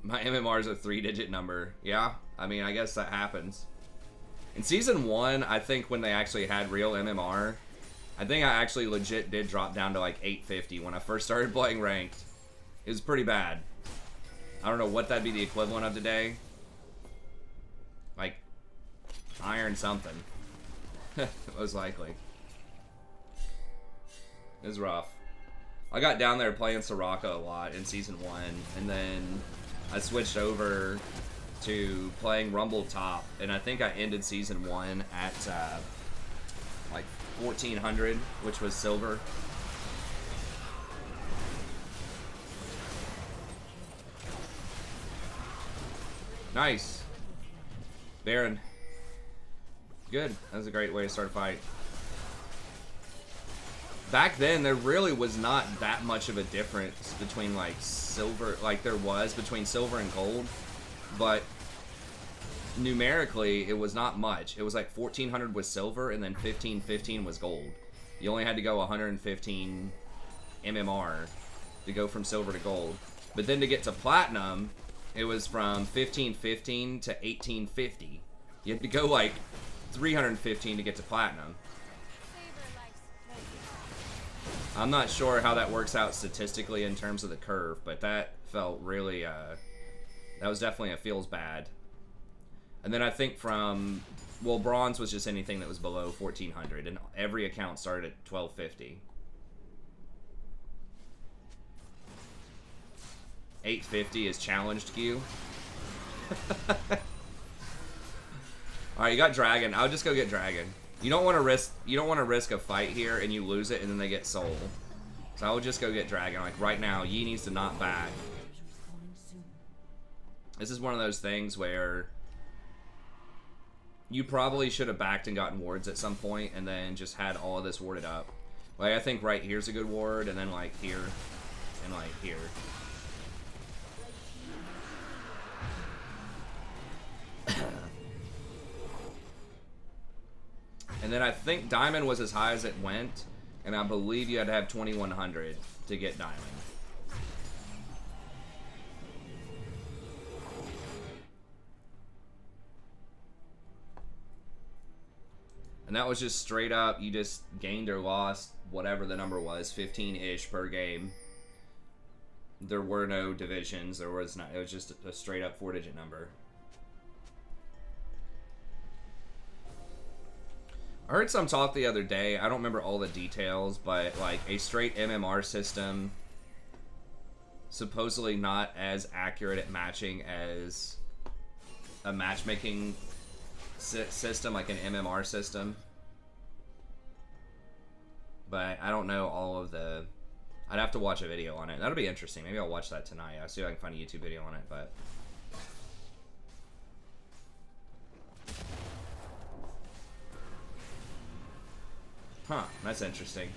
My MMR is a 3-digit number. Yeah, I mean, I guess that happens. In Season 1, I think when they actually had real MMR, I think I actually legit did drop down to like 850 when I first started playing ranked. It was pretty bad. I don't know what that'd be the equivalent of today. Like, iron something. Most likely. It was rough. I got down there playing Soraka a lot in Season 1, and then I switched over to playing Rumble Top, and I think I ended Season 1 at like 1400, which was silver. Nice. Baron. Good. That was a great way to start a fight. Back then, there really was not that much of a difference between, like, silver, like there was between silver and gold, but numerically, it was not much. It was like 1400 was silver, and then 1515 was gold. You only had to go 115 MMR to go from silver to gold. But then to get to platinum, it was from 1515 to 1850. You had to go, like, 315 to get to platinum. I'm not sure how that works out statistically in terms of the curve, but that felt really, that was definitely, it feels bad. And then I think from, well, bronze was just anything that was below 1400, and every account started at 1250. 850 is challenged queue. Alright, you got dragon. I'll just go get dragon. You don't want to risk a fight here and you lose it and then they get soul. So I would just go get dragon. Like right now, Yi needs to not back. This is one of those things where you probably should have backed and gotten wards at some point and then just had all of this warded up. Like I think right here's a good ward, and then like here and like here. And then I think diamond was as high as it went, and I believe you had to have 2100 to get diamond. And that was just straight up, you just gained or lost whatever the number was, 15-ish per game. There were no divisions, there was not, it was just a straight up 4-digit number. I heard some talk the other day, I don't remember all the details, but like a straight MMR system, supposedly not as accurate at matching as a matchmaking system, like an MMR system. But I don't know all of the, I'd have to watch a video on it. That'll be interesting. Maybe I'll watch that tonight. I'll see if I can find a YouTube video on it, but huh, that's interesting.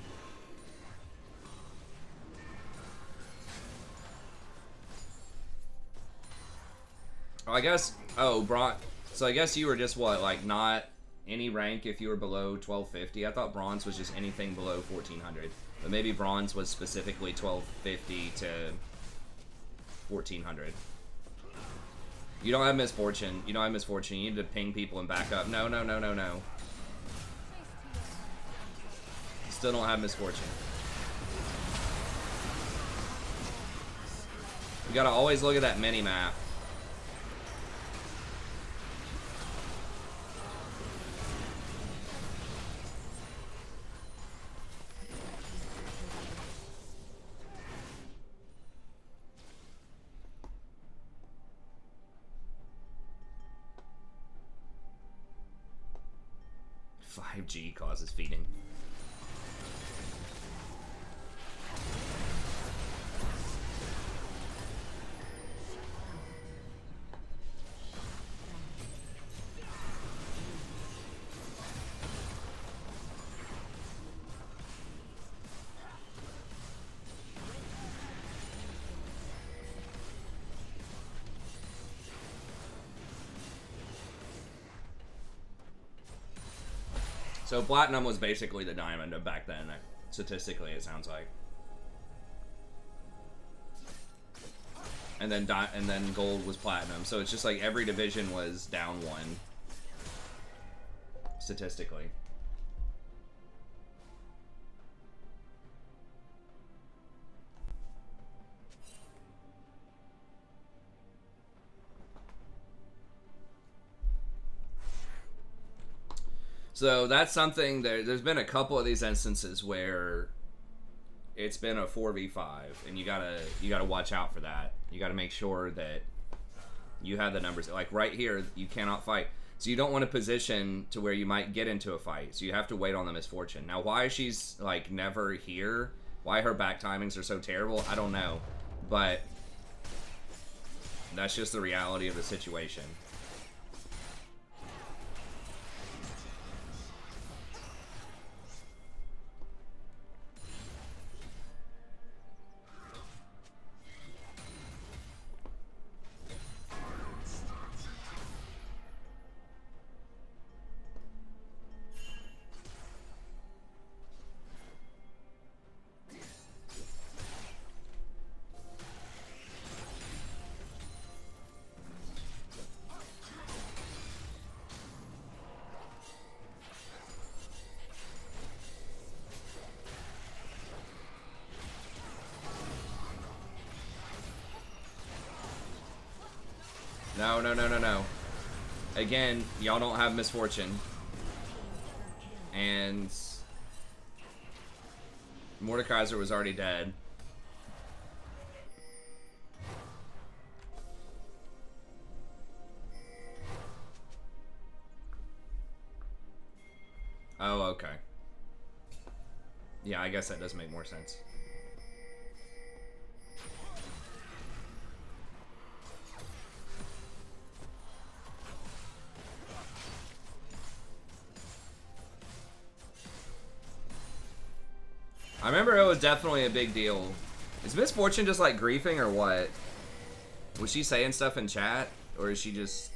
Oh, I guess, oh, so I guess you were just what, like not any rank if you were below 1250? I thought bronze was just anything below 1400. But maybe bronze was specifically 1250 to 1400. You don't have misfortune. You don't have misfortune. You need to ping people and back up. No, no, no, no, no. Still don't have misfortune. You gotta always look at that mini map. .5G causes feeding. So platinum was basically the diamond of back then, statistically, it sounds like. And then gold was platinum. So it's just like every division was down one, statistically. So that's something there's been a couple of these instances where it's been a 4v5 and you gotta watch out for that. You gotta make sure that you have the numbers. Like right here, you cannot fight. So you don't want to position to where you might get into a fight. So you have to wait on the misfortune. Now why she's like never here, why her back timings are so terrible, I don't know. But that's just the reality of the situation. No. Again, y'all don't have misfortune. And Mordekaiser was already dead. Oh, okay. Yeah, I guess that does make more sense. I remember it was definitely a big deal. Is Misfortune just like griefing or what? Was she saying stuff in chat? Or is she just...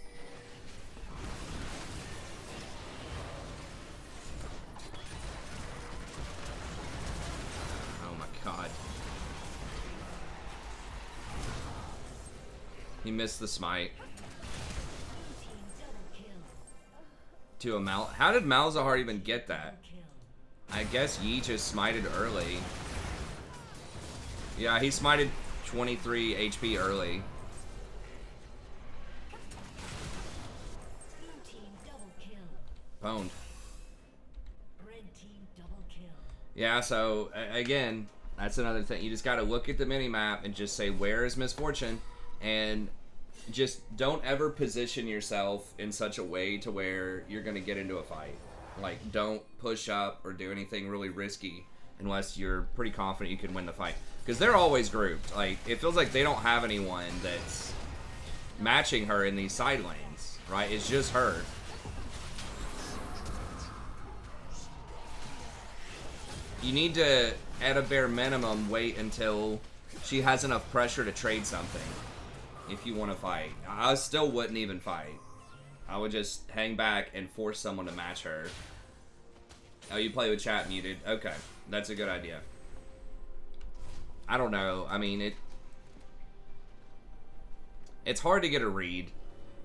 Oh my god. He missed the smite. To a Mal... How did Malzahar even get that? I guess Yi just smited early. Yeah, he smited 23 HP early. Pwned. Yeah, so again, that's another thing. You just gotta look at the mini-map and just say, where is Misfortune? And just don't ever position yourself in such a way to where you're gonna get into a fight. Like, don't push up or do anything really risky unless you're pretty confident you can win the fight. Because they're always grouped. Like, it feels like they don't have anyone that's matching her in these side lanes, right? It's just her. You need to, at a bare minimum, wait until she has enough pressure to trade something if you want to fight. I still wouldn't even fight. I would just hang back and force someone to match her. Oh, you play with chat muted? Okay, that's a good idea. I don't know. I mean, it's hard to get a read,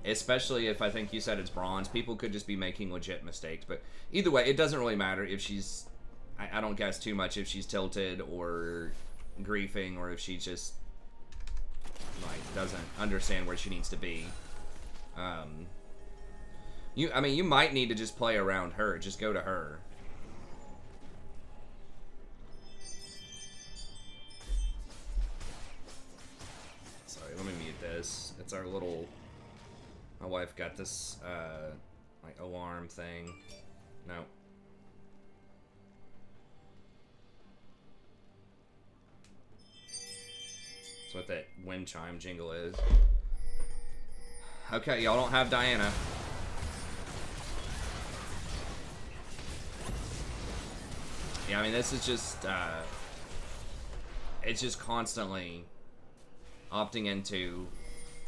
especially if I think you said it's bronze. People could just be making legit mistakes. But either way, it doesn't really matter if she's... I don't guess too much if she's tilted or griefing or if she just like doesn't understand where she needs to be. I mean, you might need to just play around her. Just go to her. Sorry, let me mute this. It's our little... My wife got this, like, alarm thing. No. That's what that wind chime jingle is. Okay, y'all don't have Diana. Yeah, I mean, this is just, it's just constantly opting into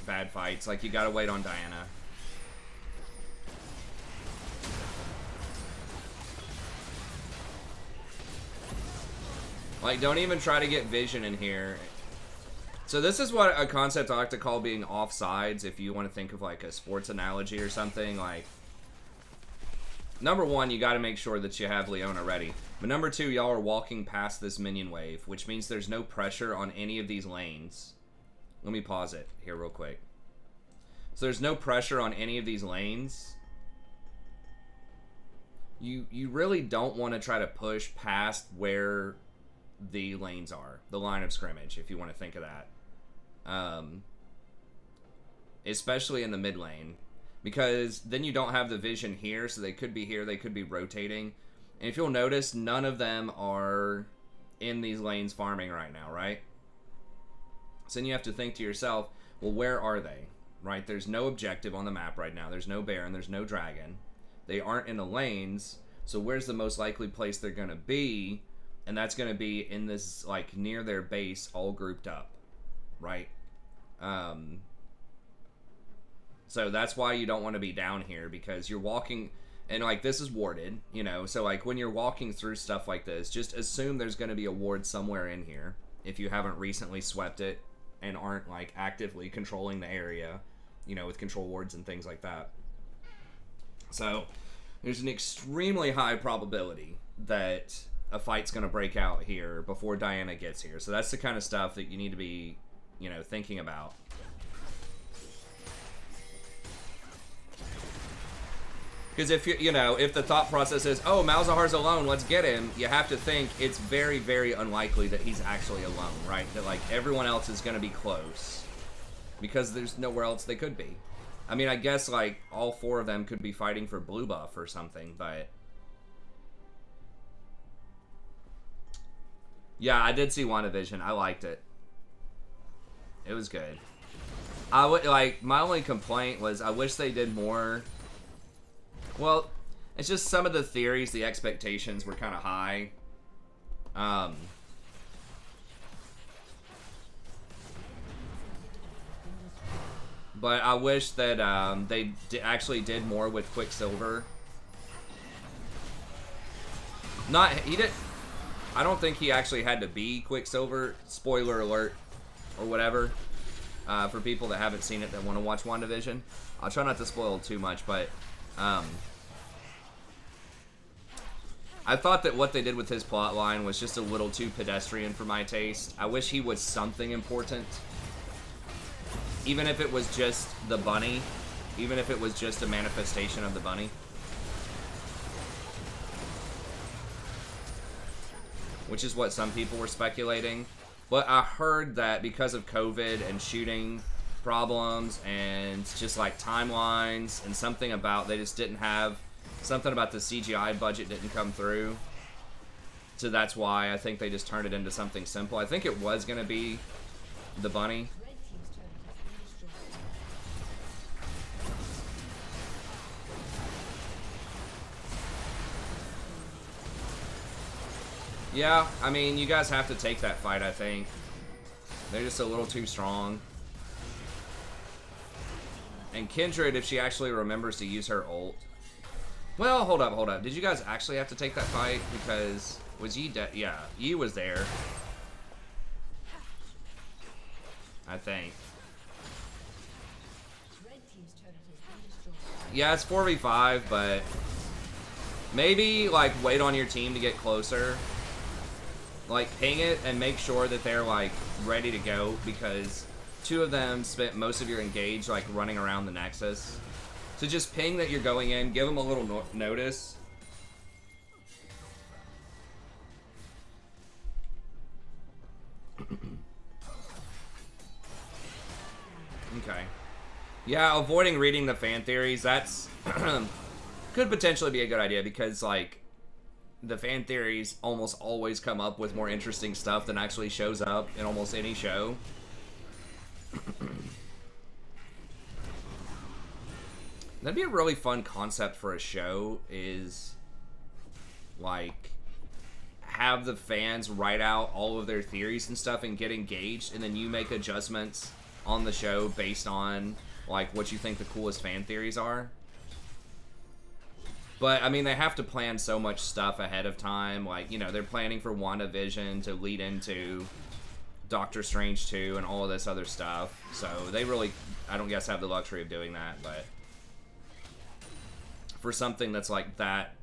bad fights. Like, you gotta wait on Diana. Like, don't even try to get vision in here. So this is what a concept I like to call being offsides, if you want to think of like a sports analogy or something. Like, number one, you got to make sure that you have Leona ready. But number two, y'all are walking past this minion wave, which means there's no pressure on any of these lanes. Let me pause it here real quick. So there's no pressure on any of these lanes. You really don't want to try to push past where the lanes are, the line of scrimmage, if you want to think of that. Especially in the mid lane, because then you don't have the vision here, so they could be here, they could be rotating. And if you'll notice, none of them are in these lanes farming right now, right? So then you have to think to yourself, well, where are they? Right? There's no objective on the map right now. There's no Baron, there's no Dragon. They aren't in the lanes, so where's the most likely place they're going to be? And that's going to be in this, like, near their base, all grouped up, right? So that's why you don't want to be down here, because you're walking, and, like, this is warded, you know? So, like, when you're walking through stuff like this, just assume there's going to be a ward somewhere in here, if you haven't recently swept it and aren't, like, actively controlling the area, you know, with control wards and things like that. So, there's an extremely high probability that a fight's going to break out here before Diana gets here. So that's the kind of stuff that you need to be, you know, thinking about. Because if if the thought process is, oh, Malzahar's alone, let's get him, you have to think it's very, very unlikely that he's actually alone, right? That, like, everyone else is going to be close. Because there's nowhere else they could be. I mean, I guess, like, all four of them could be fighting for blue buff or something, but... Yeah, I did see WandaVision. I liked it. It was good. I would, like, my only complaint was I wish they did more... Well, it's just some of the theories, the expectations were kind of high. But I wish that they actually did more with Quicksilver. I don't think he actually had to be Quicksilver. Spoiler alert, or whatever. For people that haven't seen it that want to watch WandaVision. I'll try not to spoil too much, but... I thought that what they did with his plotline was just a little too pedestrian for my taste. I wish he was something important. Even if it was just the bunny. Even if it was just a manifestation of the bunny. Which is what some people were speculating. But I heard that because of COVID and shooting problems and just like timelines and something about they just didn't have... Something about the CGI budget didn't come through. So that's why I think they just turned it into something simple. I think it was going to be the bunny. Yeah, I mean, you guys have to take that fight, I think. They're just a little too strong. And Kindred, if she actually remembers to use her ult... Well, hold up. Did you guys actually have to take that fight? Because, was Yi dead? Yeah, Yi was there. I think. Yeah, it's 4v5, but... Maybe, like, wait on your team to get closer. Like, ping it and make sure that they're, like, ready to go. Because two of them spent most of your engage, like, running around the Nexus. So just ping that you're going in, give them a little notice. Okay. Yeah, avoiding reading the fan theories, that's... could potentially be a good idea because, like, the fan theories almost always come up with more interesting stuff than actually shows up in almost any show. That'd be a really fun concept for a show, is, like, have the fans write out all of their theories and stuff and get engaged, and then you make adjustments on the show based on, like, what you think the coolest fan theories are. But, I mean, they have to plan so much stuff ahead of time. Like, you know, they're planning for WandaVision to lead into Doctor Strange 2 and all of this other stuff. So they really, I don't guess, have the luxury of doing that. But for something that's like that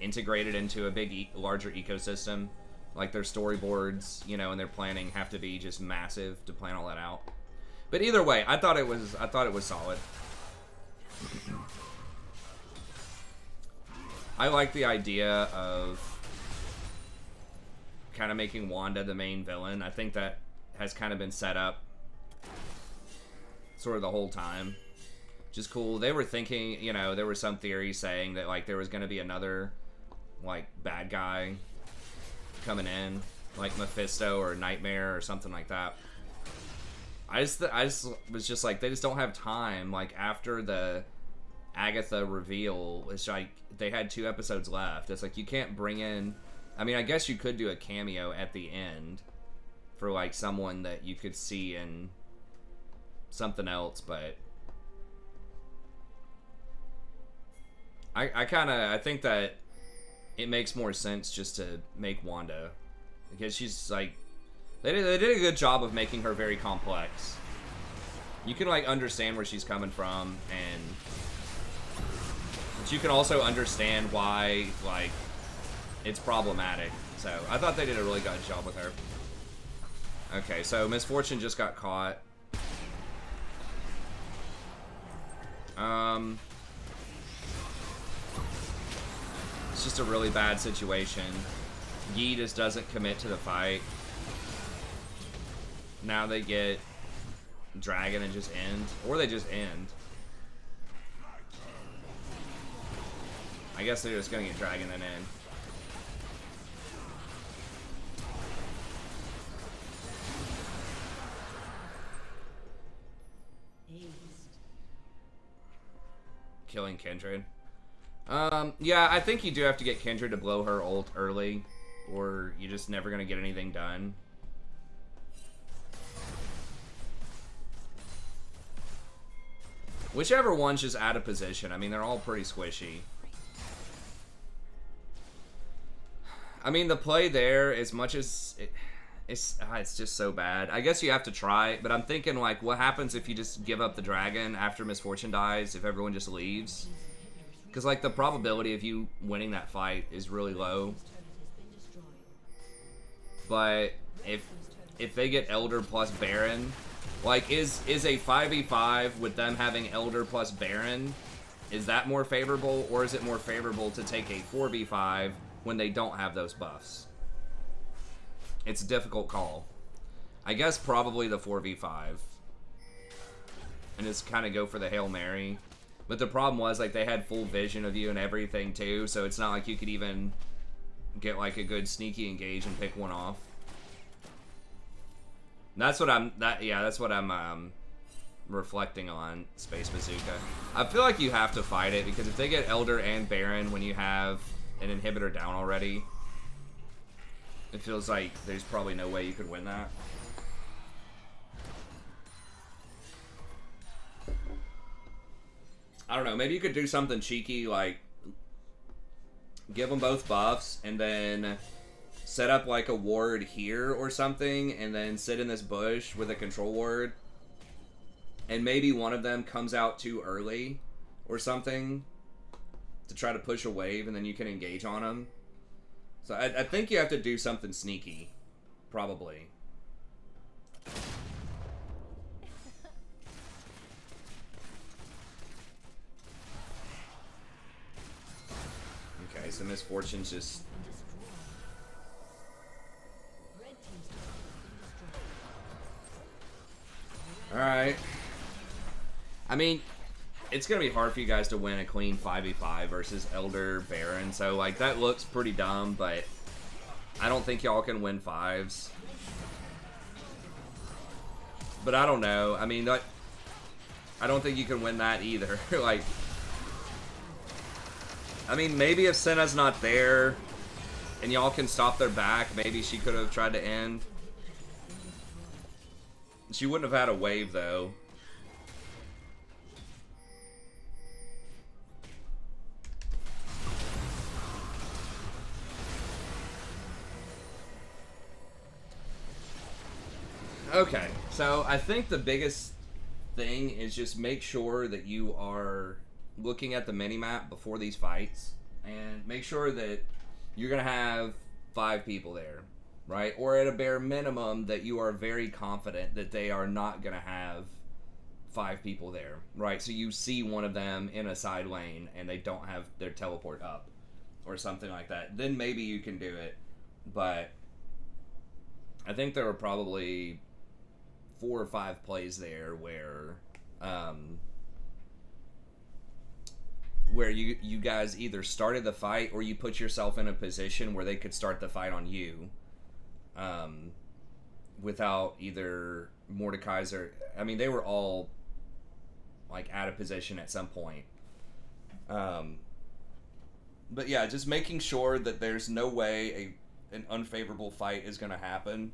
integrated into a big, larger ecosystem, like their storyboards, you know, and their planning have to be just massive to plan all that out. But either way, I thought it was solid. I like the idea of kind of making Wanda the main villain. I think that has kind of been set up sort of the whole time. Which is cool. They were thinking, you know, there were some theories saying that, like, there was going to be another, like, bad guy coming in. Like Mephisto or Nightmare or something like that. I just was just like, they just don't have time. Like, after the Agatha reveal, it's like they had 2 episodes left. It's like you can't bring in, I mean, I guess you could do a cameo at the end for like someone that you could see in something else, but I think that it makes more sense just to make Wanda, because she's like, they did a good job of making her very complex. You can like understand where she's coming from, and but you can also understand why, like, it's problematic. So I thought they did a really good job with her. Okay, so Miss Fortune just got caught. It's just a really bad situation. Yi just doesn't commit to the fight. Now they get Dragon and just end. Or they just end. I guess they're just gonna get Dragon and end. Killing Kindred. Yeah, I think you do have to get Kindred to blow her ult early, or you're just never gonna get anything done. Whichever one's just out of position. I mean, they're all pretty squishy. I mean, the play there, as much as it's just so bad. I guess you have to try, but I'm thinking, like, what happens if you just give up the dragon after Miss Fortune dies, if everyone just leaves? Because, like, the probability of you winning that fight is really low. But if they get Elder plus Baron, like, is a 5v5 with them having Elder plus Baron, is that more favorable, or is it more favorable to take a 4v5 when they don't have those buffs? It's a difficult call. I guess probably the 4v5. And just kind of go for the Hail Mary. But the problem was, like, they had full vision of you and everything, too, so it's not like you could even get, like, a good sneaky engage and pick one off. That's what I'm reflecting on, Space Bazooka. I feel like you have to fight it, because if they get Elder and Baron when you have an inhibitor down already, it feels like there's probably no way you could win that. I don't know, maybe you could do something cheeky, like give them both buffs and then set up like a ward here or something, and then sit in this bush with a control ward, and maybe one of them comes out too early or something to try to push a wave, and then you can engage on them. So I think you have to do something sneaky, probably. Okay, so Miss Fortune's just... Alright. I mean, it's going to be hard for you guys to win a clean 5v5 versus Elder Baron, so, like, that looks pretty dumb, but I don't think y'all can win 5s. But I don't know. I mean, I don't think you can win that either. Like, I mean, maybe if Senna's not there and y'all can stop their back, maybe she could have tried to end. She wouldn't have had a wave, though. Okay, so I think the biggest thing is just make sure that you are looking at the mini-map before these fights, and make sure that you're going to have 5 people there, right? Or at a bare minimum that you are very confident that they are not going to have 5 people there, right? So you see one of them in a side lane and they don't have their teleport up or something like that. Then maybe you can do it, but I think there were probably 4 or 5 plays there where you guys either started the fight or you put yourself in a position where they could start the fight on you, without either Mordecai's or, I mean, they were all like out of position at some point. But yeah, just making sure that there's no way an unfavorable fight is going to happen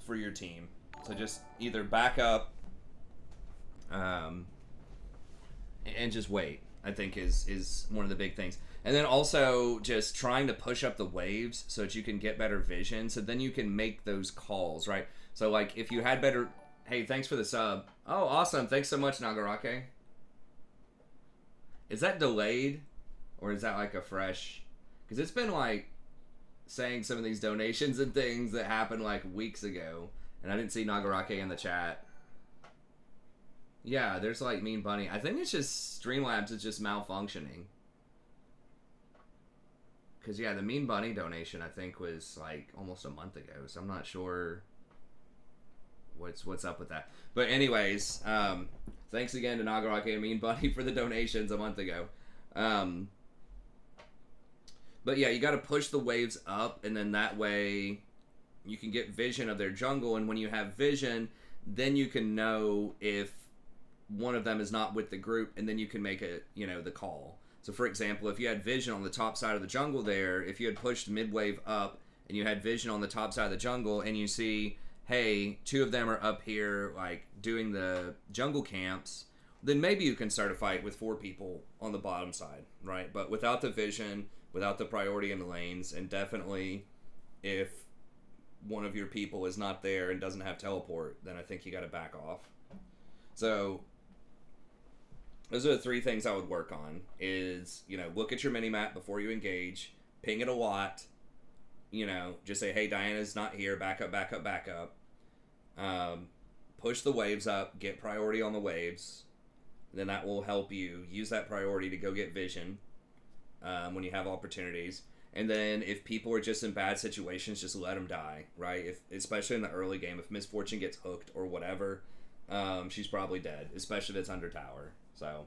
for your team. So just either back up, and just wait, I think is one of the big things. And then also just trying to push up the waves so that you can get better vision, so then you can make those calls, right? So like if you had better, hey, thanks for the sub. Oh, awesome. Thanks so much, Nagarake. Is that delayed? Or is that like a fresh? Because it's been like saying some of these donations and things that happened like weeks ago, and I didn't see Nagarake in the chat. Yeah, there's like Mean Bunny. I think it's just Streamlabs is just malfunctioning. Because yeah, the Mean Bunny donation I think was like almost a month ago, so I'm not sure what's up with that. But anyways, thanks again to Nagarake and Mean Bunny for the donations a month ago. But yeah, you got to push the waves up, and then that way you can get vision of their jungle, and when you have vision, then you can know if one of them is not with the group, and then you can make the call. So for example, if you had vision on the top side of the jungle there, if you had pushed mid-wave up, and you had vision on the top side of the jungle, and you see, hey, 2 of them are up here, like, doing the jungle camps, then maybe you can start a fight with 4 people on the bottom side, right? But without the vision, without the priority in the lanes, and definitely if one of your people is not there and doesn't have teleport, then I think you got to back off. So those are the 3 things I would work on is, look at your mini-map before you engage, ping it a lot, just say, hey, Diana's not here, back up, back up, back up. Push the waves up, get priority on the waves, then that will help you use that priority to go get vision when you have opportunities. And then if people are just in bad situations, just let them die, right? Especially in the early game, if Miss Fortune gets hooked or whatever, she's probably dead, especially if it's under tower. So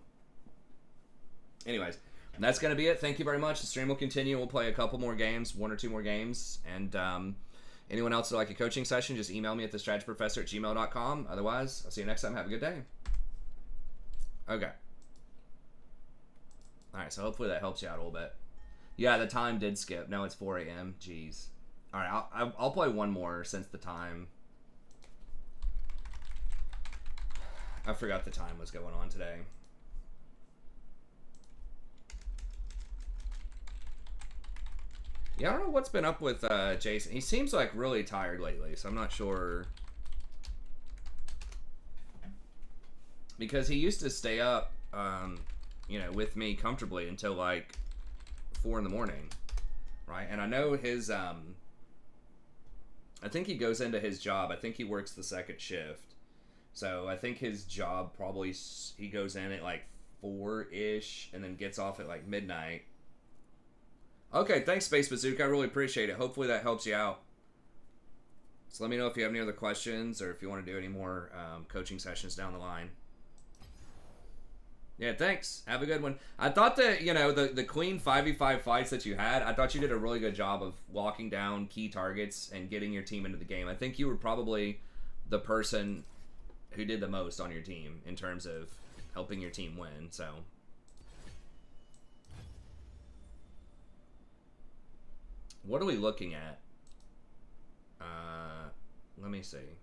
anyways, that's going to be it. Thank you very much. The stream will continue. We'll play a couple more games, 1 or 2 more games. And anyone else that like a coaching session, just email me at thestrategyprofessor@gmail.com. Otherwise, I'll see you next time. Have a good day. Okay. Alright, so hopefully that helps you out a little bit. Yeah, the time did skip. No, it's 4 a.m. Jeez. Alright, I'll play one more since the time... I forgot the time was going on today. Yeah, I don't know what's been up with Jason. He seems like really tired lately, so I'm not sure. Because he used to stay up, with me comfortably until like 4 in the morning, right? And I know his, I think he goes into his job. I think he works the 2nd shift. So I think his job probably, he goes in at like 4-ish and then gets off at like midnight. Okay, thanks, Space Bazooka. I really appreciate it. Hopefully that helps you out. So let me know if you have any other questions or if you want to do any more coaching sessions down the line. Yeah, thanks. Have a good one. I thought that, the Queen 5v5 fights that you had, I thought you did a really good job of locking down key targets and getting your team into the game. I think you were probably the person who did the most on your team in terms of helping your team win, so... What are we looking at? Let me see.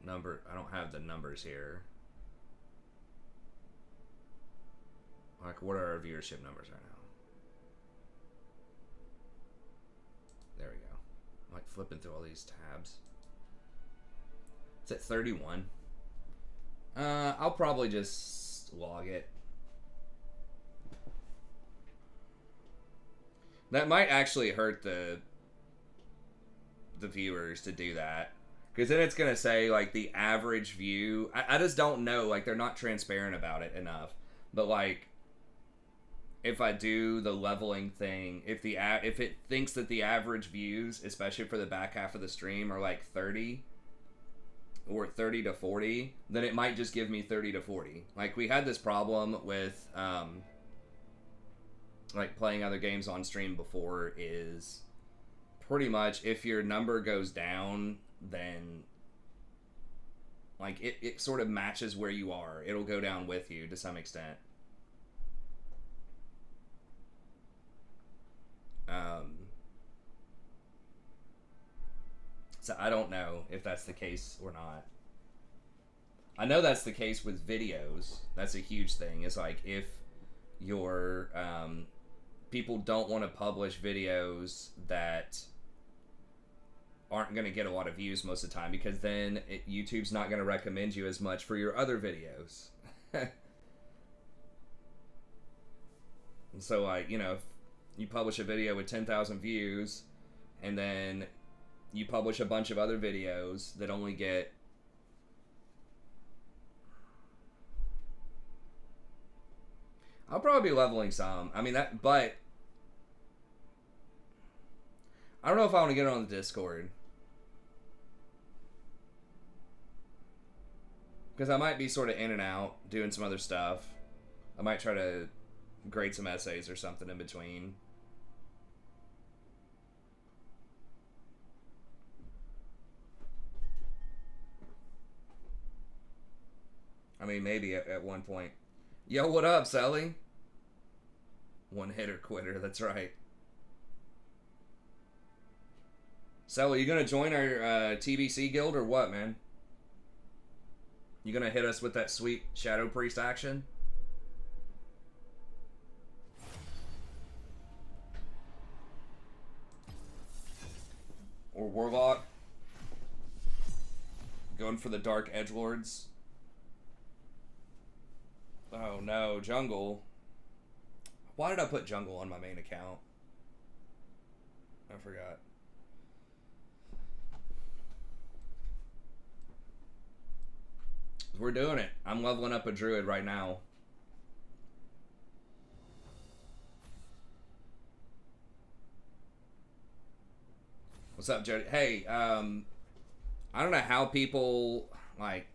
I don't have the numbers here. Like, what are our viewership numbers right now? There we go. Like flipping through all these tabs. It's at 31. I'll probably just log it. That might actually hurt the viewers to do that. Because then it's going to say, like, the average view. I just don't know. Like, they're not transparent about it enough. But, like, if I do the leveling thing, if it thinks that the average views, especially for the back half of the stream, are, like, 30 or 30 to 40, then it might just give me 30 to 40. Like, we had this problem with, like, playing other games on stream before is pretty much if your number goes down, then like it sort of matches where you are. It'll go down with you to some extent. So I don't know if that's the case or not. I know that's the case with videos. That's a huge thing. It's like if your people don't want to publish videos that aren't going to get a lot of views most of the time, because then YouTube's not going to recommend you as much for your other videos. So, like, you know, if you publish a video with 10,000 views and then you publish a bunch of other videos that only get I'll probably be leveling some. I mean, that, but I don't know if I want to get on the Discord. Because I might be sort of in and out, doing some other stuff. I might try to grade some essays or something in between. I mean, maybe at one point. Yo, what up, Sally? One hitter quitter, that's right. Sally, you gonna join our TBC guild or what, man? You gonna hit us with that sweet Shadow Priest action? Or Warlock? Going for the Dark Edgelords? Oh no, Jungle. Why did I put Jungle on my main account? I forgot. We're doing it. I'm leveling up a druid right now. What's up, Jody? Hey, I don't know how people, like,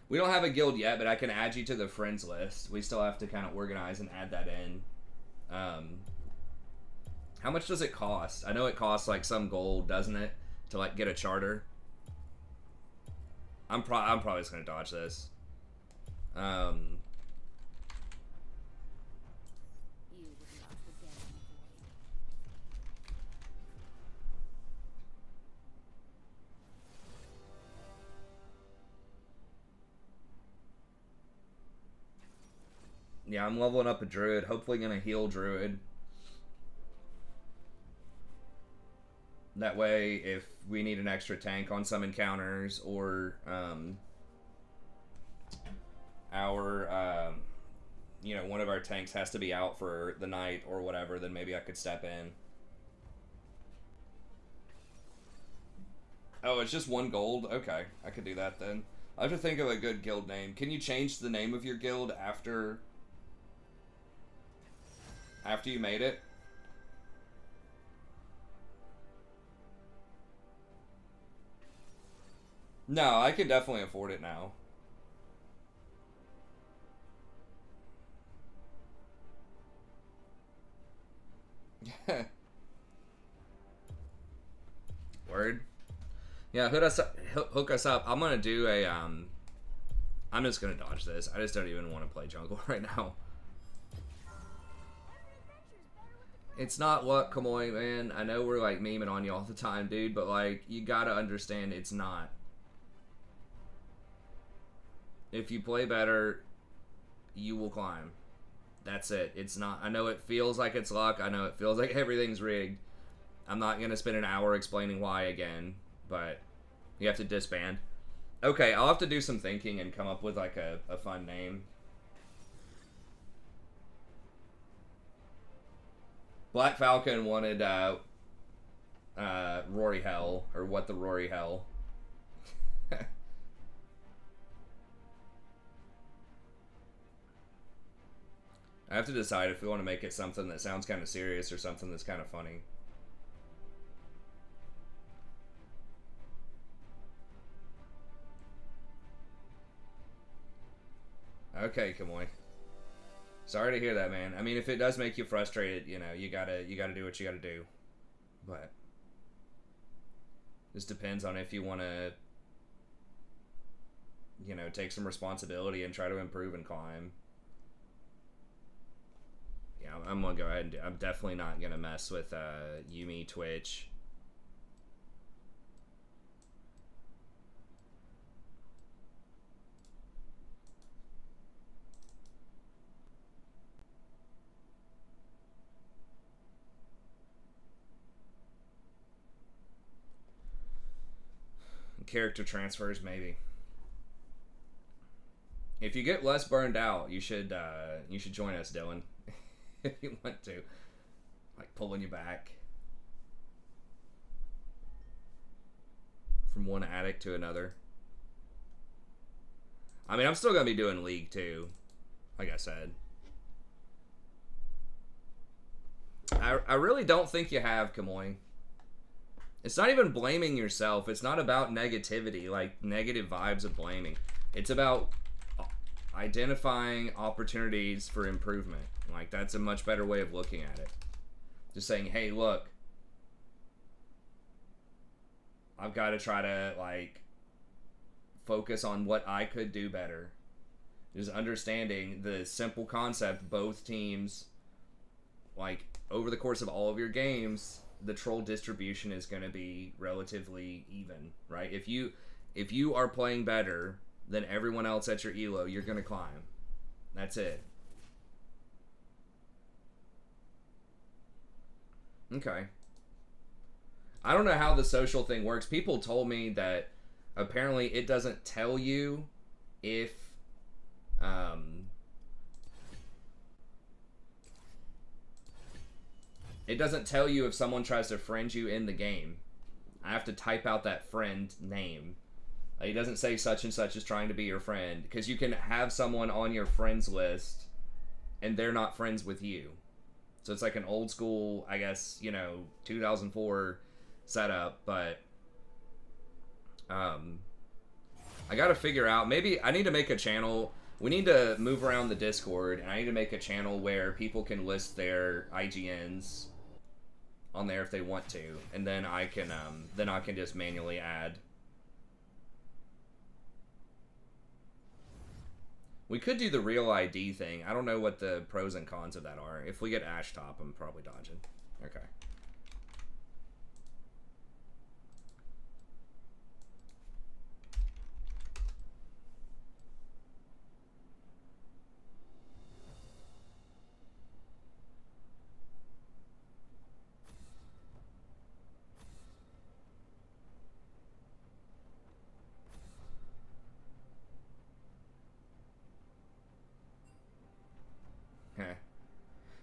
we don't have a guild yet, but I can add you to the friends list. We still have to kind of organize and add that in. How much does it cost? I know it costs, like, some gold, doesn't it? To, like, get a charter. I'm probably just gonna dodge this. Yeah, I'm leveling up a druid. Hopefully gonna heal druid. That way, if we need an extra tank on some encounters, or you know, one of our tanks has to be out for the night or whatever, then maybe I could step in. Oh, it's just 1 gold? Okay, I could do that then. I have to think of a good guild name. Can you change the name of your guild after you made it? No, I can definitely afford it now. Word. Yeah, hook us up. I'm gonna do a I'm just gonna dodge this. I just don't even want to play jungle right now. It's not luck, Kamoy, man. I know we're like memeing on you all the time, dude, but like you gotta understand it's not. If you play better, you will climb. That's it. It's not. I know it feels like it's luck. I know it feels like everything's rigged. I'm not gonna spend an hour explaining why again, but you have to disband. Okay, I'll have to do some thinking and come up with like a fun name. Black Falcon wanted Rory Hell, or What the Rory Hell. I have to decide if we want to make it something that sounds kind of serious or something that's kind of funny. Okay, Kamoy. Sorry to hear that, man. I mean, if it does make you frustrated, you know, you gotta do what you gotta do. But this depends on if you want to, you know, take some responsibility and try to improve and climb. Yeah, I'm gonna go ahead and do. I'm definitely not gonna mess with Yumi Twitch. Character transfers, maybe. If you get less burned out, you should join us, Dylan. If you want to, like pulling you back from one attic to another. I mean, I'm still gonna be doing League too, like I said. I really don't think you have, Kamoy. It's not even blaming yourself. It's not about negativity, like negative vibes of blaming. It's about identifying opportunities for improvement. Like, that's a much better way of looking at it. Just saying, hey, look, I've got to try to, like, focus on what I could do better. Just understanding the simple concept, both teams, like, over the course of all of your games, the troll distribution is going to be relatively even, right? If you are playing better than everyone else at your elo, you're going to climb. That's it. Okay. I don't know how the social thing works. People told me that apparently it doesn't tell you if it doesn't tell you if someone tries to friend you in the game. I have to type out that friend name. He doesn't say such and such is trying to be your friend, because you can have someone on your friends list and they're not friends with you. So it's like an old school, I guess, 2004 setup, but I gotta figure out, maybe I need to make a channel. We need to move around the Discord, and I need to make a channel where people can list their IGNs on there if they want to, and then I can just manually add. We could do the real ID thing. I don't know what the pros and cons of that are. If we get Ash Top, I'm probably dodging. Okay.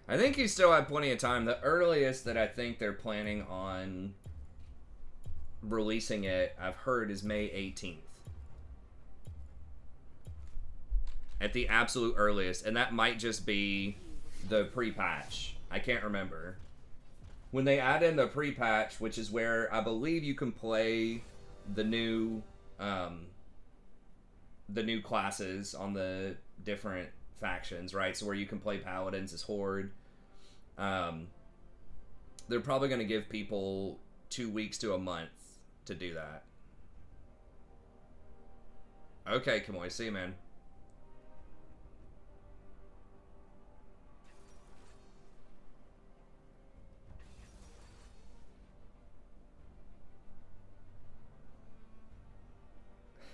I think you still have plenty of time. The earliest that I think they're planning on releasing it, I've heard, is May 18th. At the absolute earliest. And that might just be the pre-patch. I can't remember. When they add in the pre-patch, which is where I believe you can play the new classes on the different factions, right? So where you can play paladins as horde. They're probably going to give people 2 weeks to a month to do that. Okay, Kamoy, see you, man.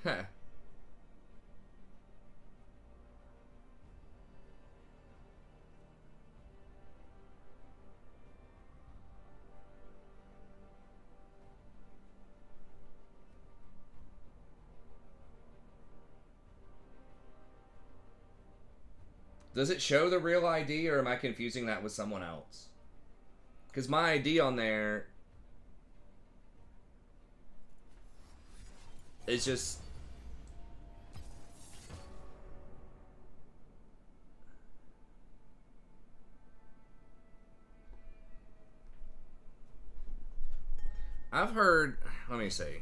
Huh. Does it show the real ID, or am I confusing that with someone else? Because my ID on there is just... I've heard... Let me see.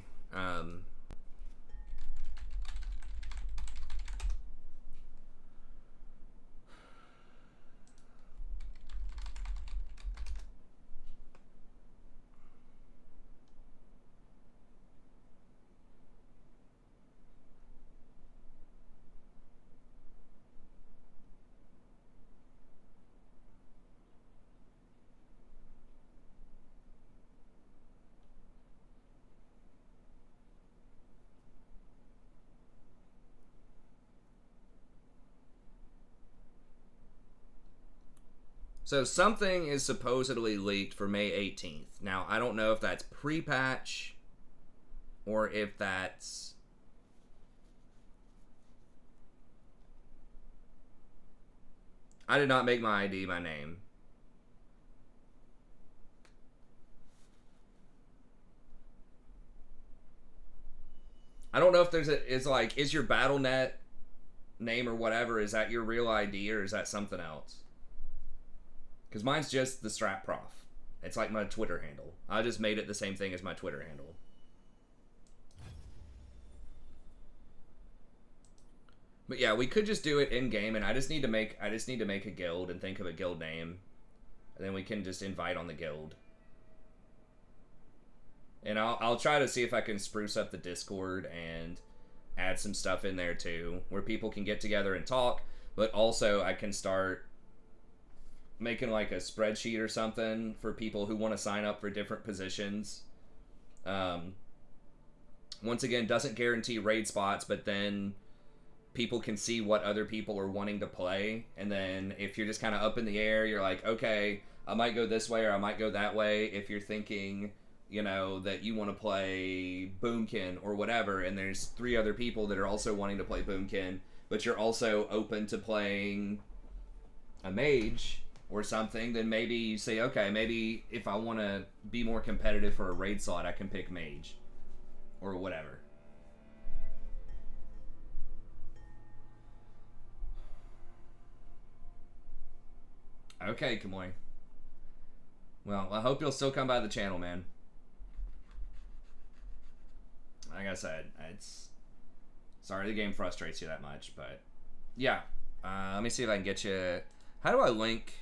So something is supposedly leaked for May 18th. Now, I don't know if that's pre-patch or if that's... I did not make my ID my name. I don't know if there's a... It's like, is your BattleNet name or whatever, is that your real ID or is that something else? Because mine's just the Strap Prof. It's like my Twitter handle. I just made it the same thing as my Twitter handle. But yeah, we could just do it in game, and I just need to make a guild and think of a guild name, and then we can just invite on the guild. And I'll try to see if I can spruce up the Discord and add some stuff in there too, where people can get together and talk. But also I can start making like a spreadsheet or something for people who want to sign up for different positions. Once again, doesn't guarantee raid spots, but then people can see what other people are wanting to play. And then if you're just kind of up in the air, you're like, okay, I might go this way or I might go that way. If you're thinking, you know, that you want to play Boomkin or whatever, and there's 3 other people that are also wanting to play Boomkin, but you're also open to playing a mage or something, then maybe you say, okay, maybe if I want to be more competitive for a raid slot, I can pick mage or whatever. Okay, Kamoy. Well, I hope you'll still come by the channel, man. Like I said, it's... Sorry the game frustrates you that much, but... Yeah. Let me see if I can get you... How do I link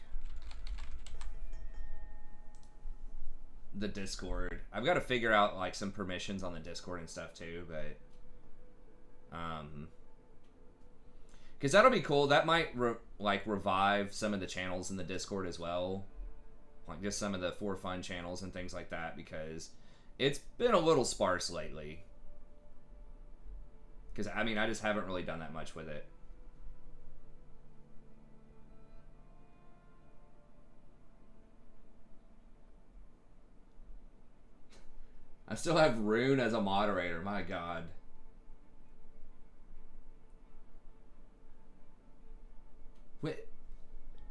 the Discord? I've got to figure out, like, some permissions on the Discord and stuff, too, but... Because that'll be cool. That might, revive some of the channels in the Discord as well. Like, just some of the for fun channels and things like that, because it's been a little sparse lately. Because, I mean, I just haven't really done that much with it. I still have Rune as a moderator. My God. Wait.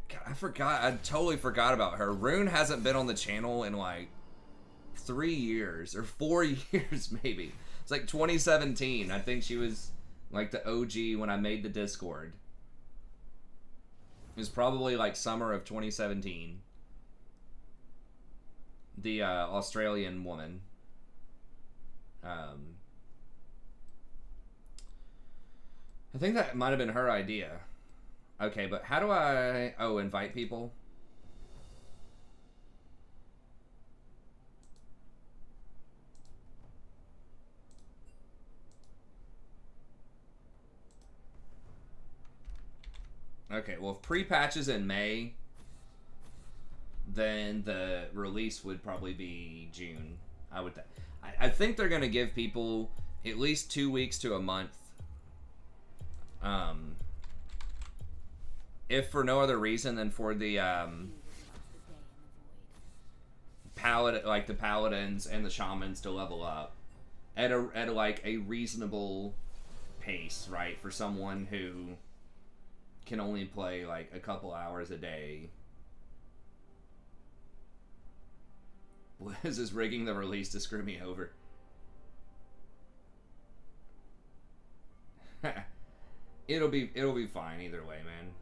God, I forgot. I totally forgot about her. Rune hasn't been on the channel in like 3 years or 4 years, maybe. It's like 2017. I think she was like the OG when I made the Discord. It was probably like summer of 2017. The Australian woman. I think that might have been her idea. Okay, but how do I... Oh, invite people? Okay, well, if pre-patch is in May, then the release would probably be June. I think they're going to give people at least 2 weeks to a month. If for no other reason than for the the paladins and the shamans to level up at a reasonable pace, right? For someone who can only play like a couple hours a day. Liz is rigging the release to screw me over. It'll be fine either way, man.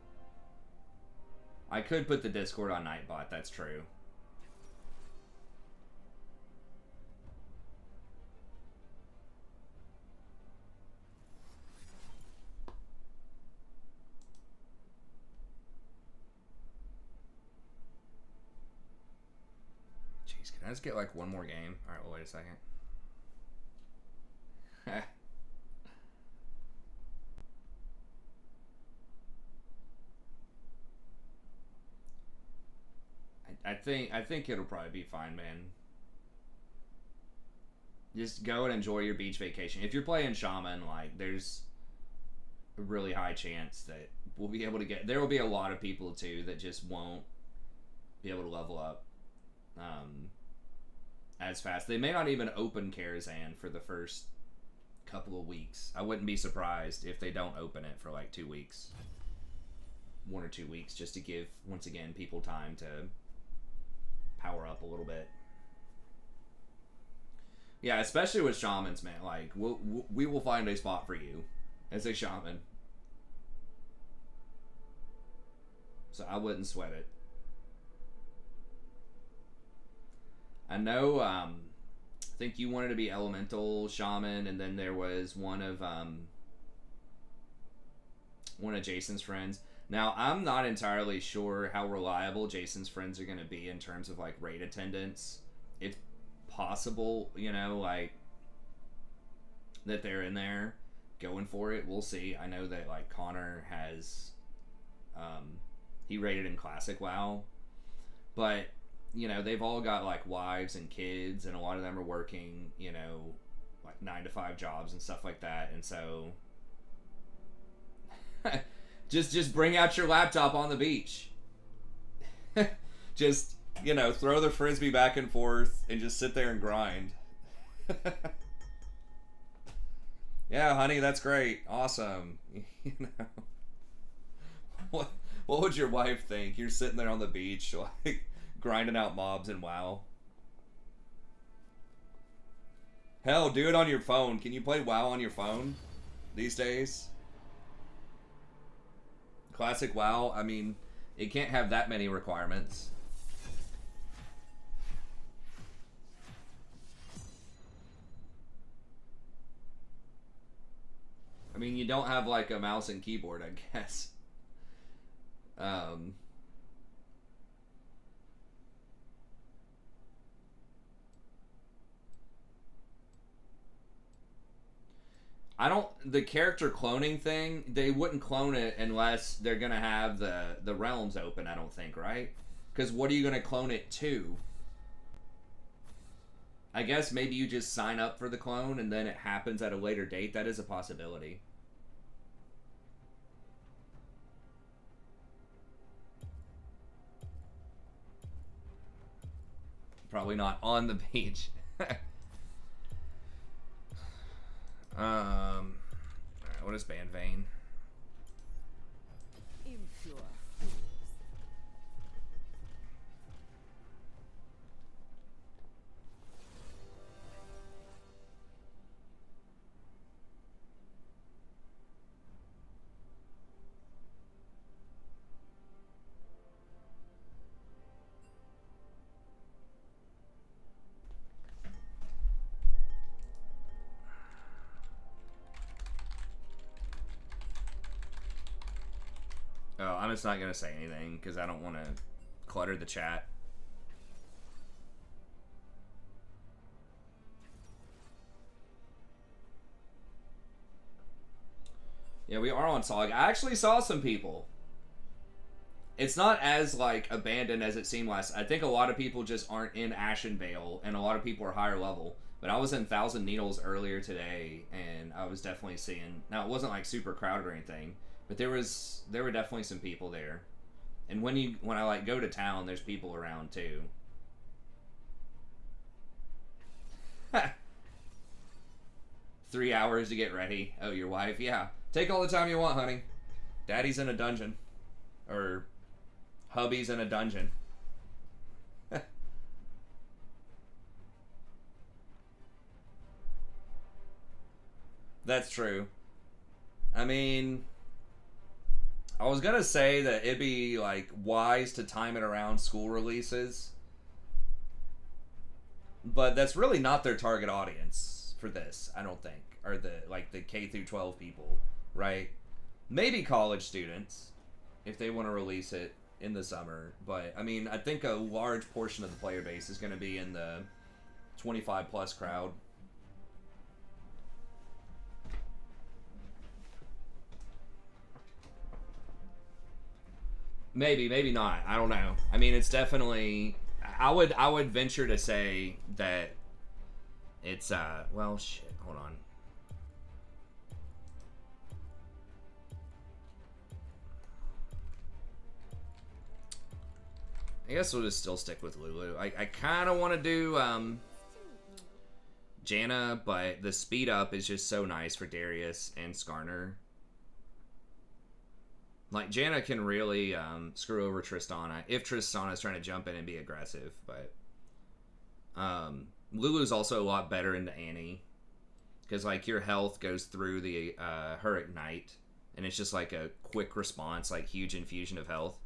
I could put the Discord on Nightbot, that's true. Jeez, can I just get like one more game? Alright, well, wait a second. I think it'll probably be fine, man. Just go and enjoy your beach vacation. If you're playing Shaman, like, there's a really high chance that we'll be able to get... There will be a lot of people, too, that just won't be able to level up as fast. They may not even open Karazhan for the first couple of weeks. I wouldn't be surprised if they don't open it for, like, 2 weeks. 1 or 2 weeks, just to give, once again, people time to power up a little bit. Yeah, especially with shamans, man. Like, we will find a spot for you as a shaman. So I wouldn't sweat it. I know, I think you wanted to be elemental shaman, and then there was one of Jason's friends. Now, I'm not entirely sure how reliable Jason's friends are going to be in terms of, like, raid attendance. It's possible, you know, like, that they're in there going for it. We'll see. I know that, like, Connor has, he raided in Classic WoW. But, you know, they've all got, like, wives and kids, and a lot of them are working, you know, like, 9-to-5 jobs and stuff like that. And so... Just bring out your laptop on the beach. Just, you know, throw the frisbee back and forth and just sit there and grind. Yeah, honey, that's great. Awesome. You know. What would your wife think? You're sitting there on the beach, like, grinding out mobs in WoW. Hell, do it on your phone. Can you play WoW on your phone these days? Classic WoW, I mean, it can't have that many requirements. I mean, you don't have, like, a mouse and keyboard, I guess. The character cloning thing, they wouldn't clone it unless they're gonna have the realms open, I don't think, right? Because what are you gonna clone it to? I guess maybe you just sign up for the clone and then it happens at a later date. That is a possibility. Probably not on the beach. Alright, what is Band Vein? Impure fools. Oh, I'm just not gonna say anything because I don't want to clutter the chat. Yeah, we are on Solid. I actually saw some people. It's not as, like, abandoned as it seemed last. I think a lot of people just aren't in Ashenvale, and a lot of people are higher level. But I was in Thousand Needles earlier today, and I was definitely seeing... Now, it wasn't, like, super crowded or anything, but there were definitely some people there. And when I, like, go to town, there's people around, too. 3 hours to get ready. Oh, your wife? Yeah. Take all the time you want, honey. Daddy's in a dungeon. Or hubby's in a dungeon. That's true. I mean, I was gonna say that it'd be like wise to time it around school releases, but that's really not their target audience for this. I don't think, or the K through 12 people, right? Maybe college students if they want to release it in the summer, but I mean, I think a large portion of the player base is going to be in the 25 plus crowd. Maybe, maybe not. I don't know. I mean, it's definitely. I would venture to say that it's well, shit. Hold on. I guess we'll just still stick with Lulu. I kind of want to do Janna, but the speed up is just so nice for Darius and Skarner. Like, Janna can really screw over Tristana if Tristana's trying to jump in and be aggressive, but Lulu's also a lot better into Annie, because, like, your health goes through the her Ignite, and it's just, like, a quick response, like, huge infusion of health.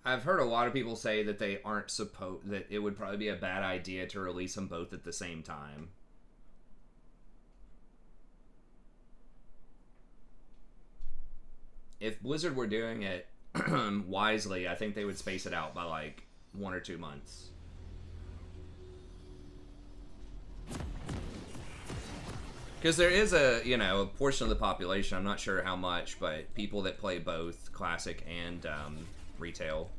I've heard a lot of people say that they aren't supposed, that it would probably be a bad idea to release them both at the same time. If Blizzard were doing it wisely, I think they would space it out by like 1 or 2 months. Because there is a portion of the population, I'm not sure how much, but people that play both classic and retail.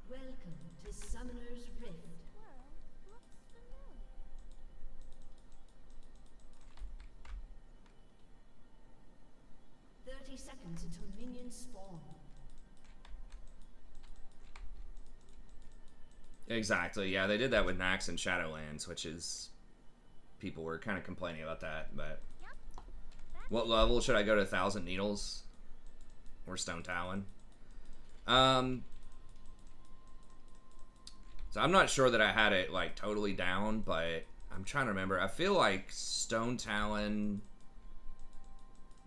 Welcome to Summoner's Rift. Whoa, looks familiar. 30 seconds until minions spawn. Exactly, yeah, they did that with Nax and Shadowlands, which is... people were kind of complaining about that, but... What level should I go to 1,000 Needles? Or Stone Talon? So I'm not sure that I had it, like, totally down, but I'm trying to remember. I feel like Stone Talon...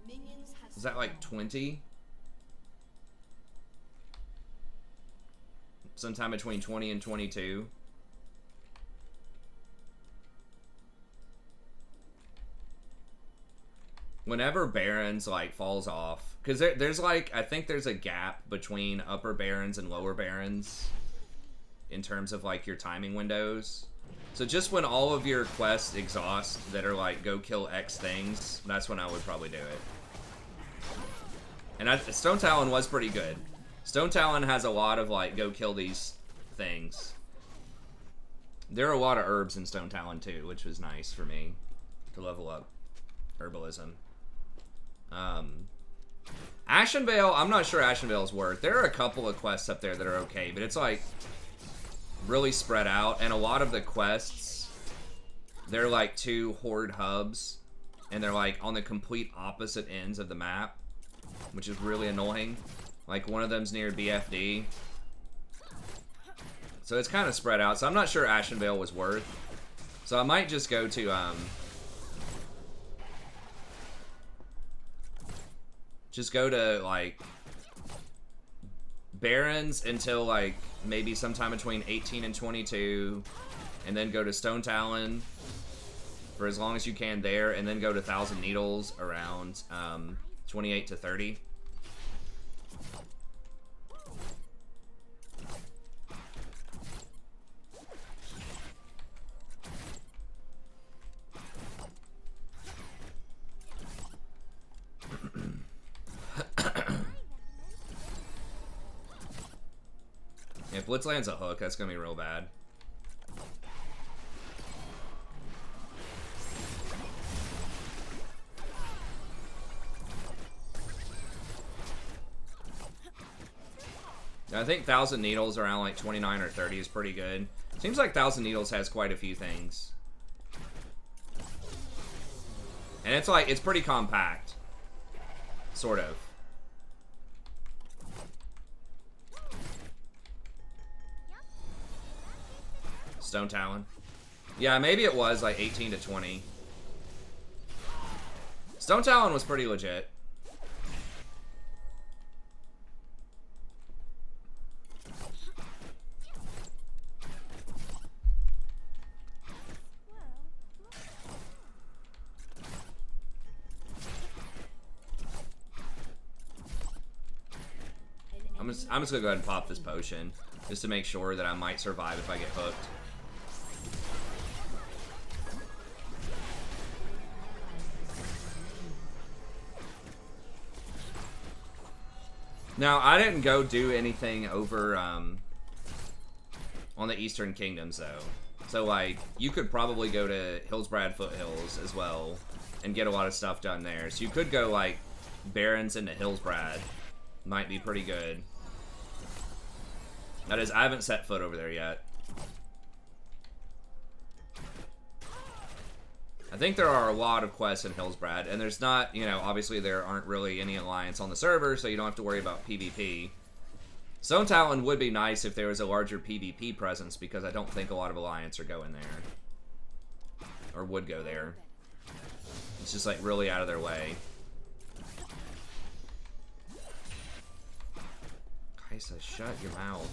Minions have is that like 20? Sometime between 20 and 22. Whenever Barons like falls off, because there's like, I think there's a gap between upper Barons and lower Barons in terms of like your timing windows. So just when all of your quests exhaust that are like go kill X things, that's when I would probably do it. And Stone Talon was pretty good. Stone Talon has a lot of like go kill these things. There are a lot of herbs in Stone Talon too, which was nice for me to level up herbalism. Ashenvale, I'm not sure Ashenvale's worth. There are a couple of quests up there that are okay, but it's like really spread out, and a lot of the quests, they're like 2 horde hubs, and they're like on the complete opposite ends of the map, which is really annoying. Like one of them's near BFD, so it's kind of spread out. So I'm not sure Ashenvale was worth. So I might just go to like Barons until like maybe sometime between 18 and 22, and then go to Stone Talon for as long as you can there, and then go to 1,000 Needles around 28 to 30. Blitz lands a hook, that's gonna be real bad. I think Thousand Needles around like 29 or 30 is pretty good. Seems like Thousand Needles has quite a few things. And it's like, it's pretty compact. Sort of. Stone Talon. Yeah, maybe it was like 18 to 20. Stone Talon was pretty legit. I'm just gonna go ahead and pop this potion just to make sure that I might survive if I get hooked. Now, I didn't go do anything over on the Eastern Kingdoms, though. So, like, you could probably go to Hillsbrad Foothills as well and get a lot of stuff done there. So you could go, like, Barrens into Hillsbrad. Might be pretty good. That is, I haven't set foot over there yet. I think there are a lot of quests in Hillsbrad, and there's not, you know, obviously there aren't really any alliance on the server, so you don't have to worry about PvP. Stone Talon would be nice if there was a larger PvP presence, because I don't think a lot of alliance are going there. Or would go there. It's just, like, really out of their way. Kaisa, shut your mouth.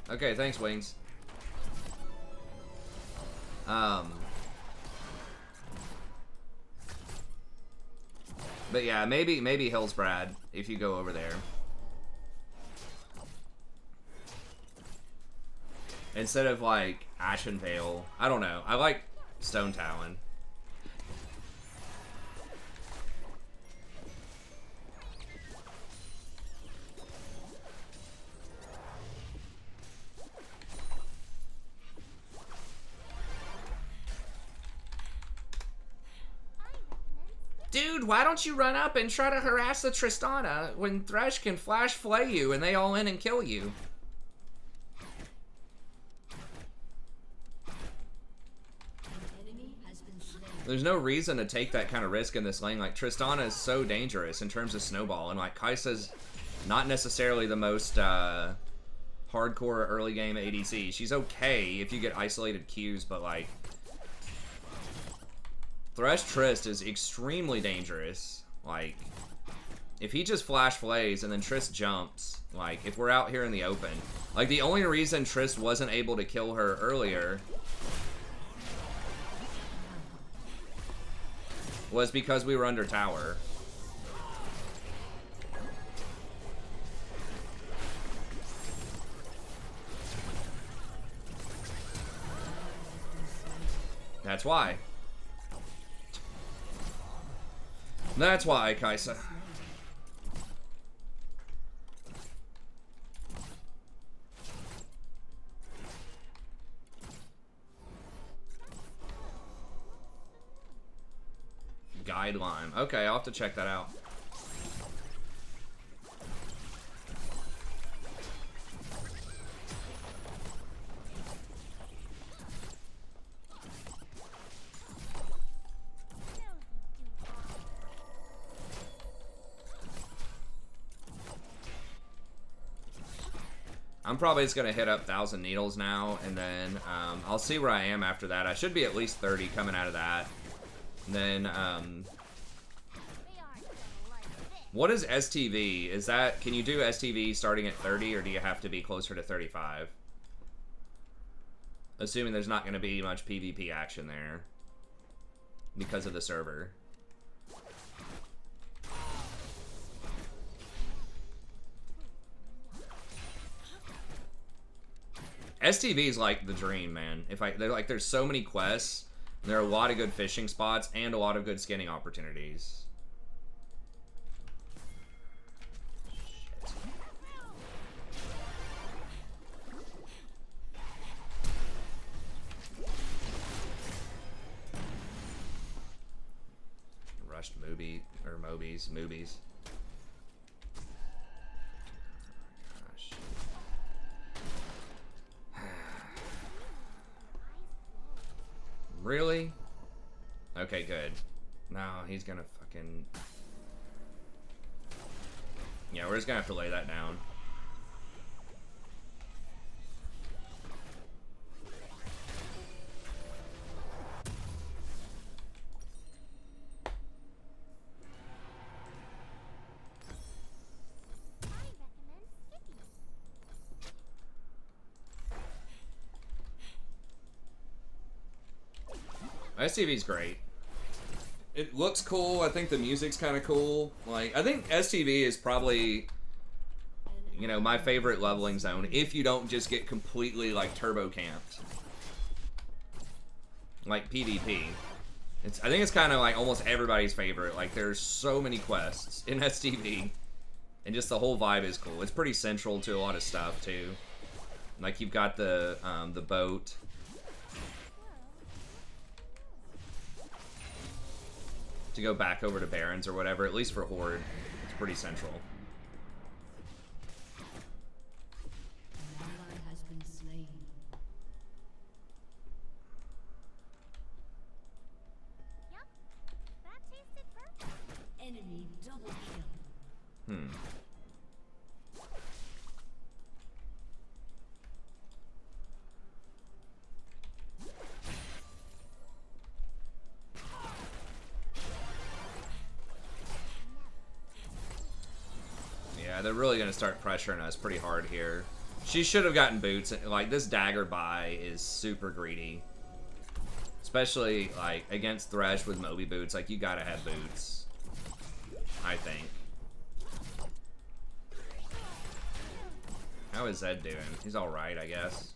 Okay, thanks, Wings. But yeah, maybe Hillsbrad if you go over there. Instead of like Ashenvale. I don't know. I like Stone Talon. Dude, why don't you run up and try to harass the Tristana when Thresh can flash flay you and they all in and kill you? There's no reason to take that kind of risk in this lane. Like, Tristana is so dangerous in terms of snowball, and like Kaisa's not necessarily the most hardcore early game ADC. She's okay if you get isolated Qs, but like Thresh Trist is extremely dangerous. Like, if he just flash flays and then Trist jumps, like, if we're out here in the open, like, the only reason Trist wasn't able to kill her earlier was because we were under tower. That's why. That's why, Kaisa. Guideline. Okay, I'll have to check that out. I'm probably just going to hit up Thousand Needles now, and then I'll see where I am after that. I should be at least 30 coming out of that. And then, what is STV? Is that, can you do STV starting at 30, or do you have to be closer to 35? Assuming there's not going to be much PvP action there because of the server. STV is like the dream, man. If they're like, there's so many quests. There are a lot of good fishing spots and a lot of good skinning opportunities. Shit. Rushed Mobies. Gosh. Really? Okay, good. No, he's gonna fucking... Yeah, we're just gonna have to lay that down. STV's great. It looks cool. I think the music's kind of cool. Like, I think STV is probably, you know, my favorite leveling zone if you don't just get completely, like, turbo camped. Like PvP. I think it's kind of like almost everybody's favorite. Like, there's so many quests in STV. And just the whole vibe is cool. It's pretty central to a lot of stuff, too. Like, you've got the boat. To go back over to Barons or whatever, at least for Horde. It's pretty central. An ally has been slain. Yep, that tasted perfect. Enemy double kill. Yeah, they're really gonna start pressuring us pretty hard here. She should have gotten boots. Like, this dagger buy is super greedy. Especially, like, against Thresh with Moby boots. Like, you gotta have boots. I think. How is Zed doing? He's alright, I guess.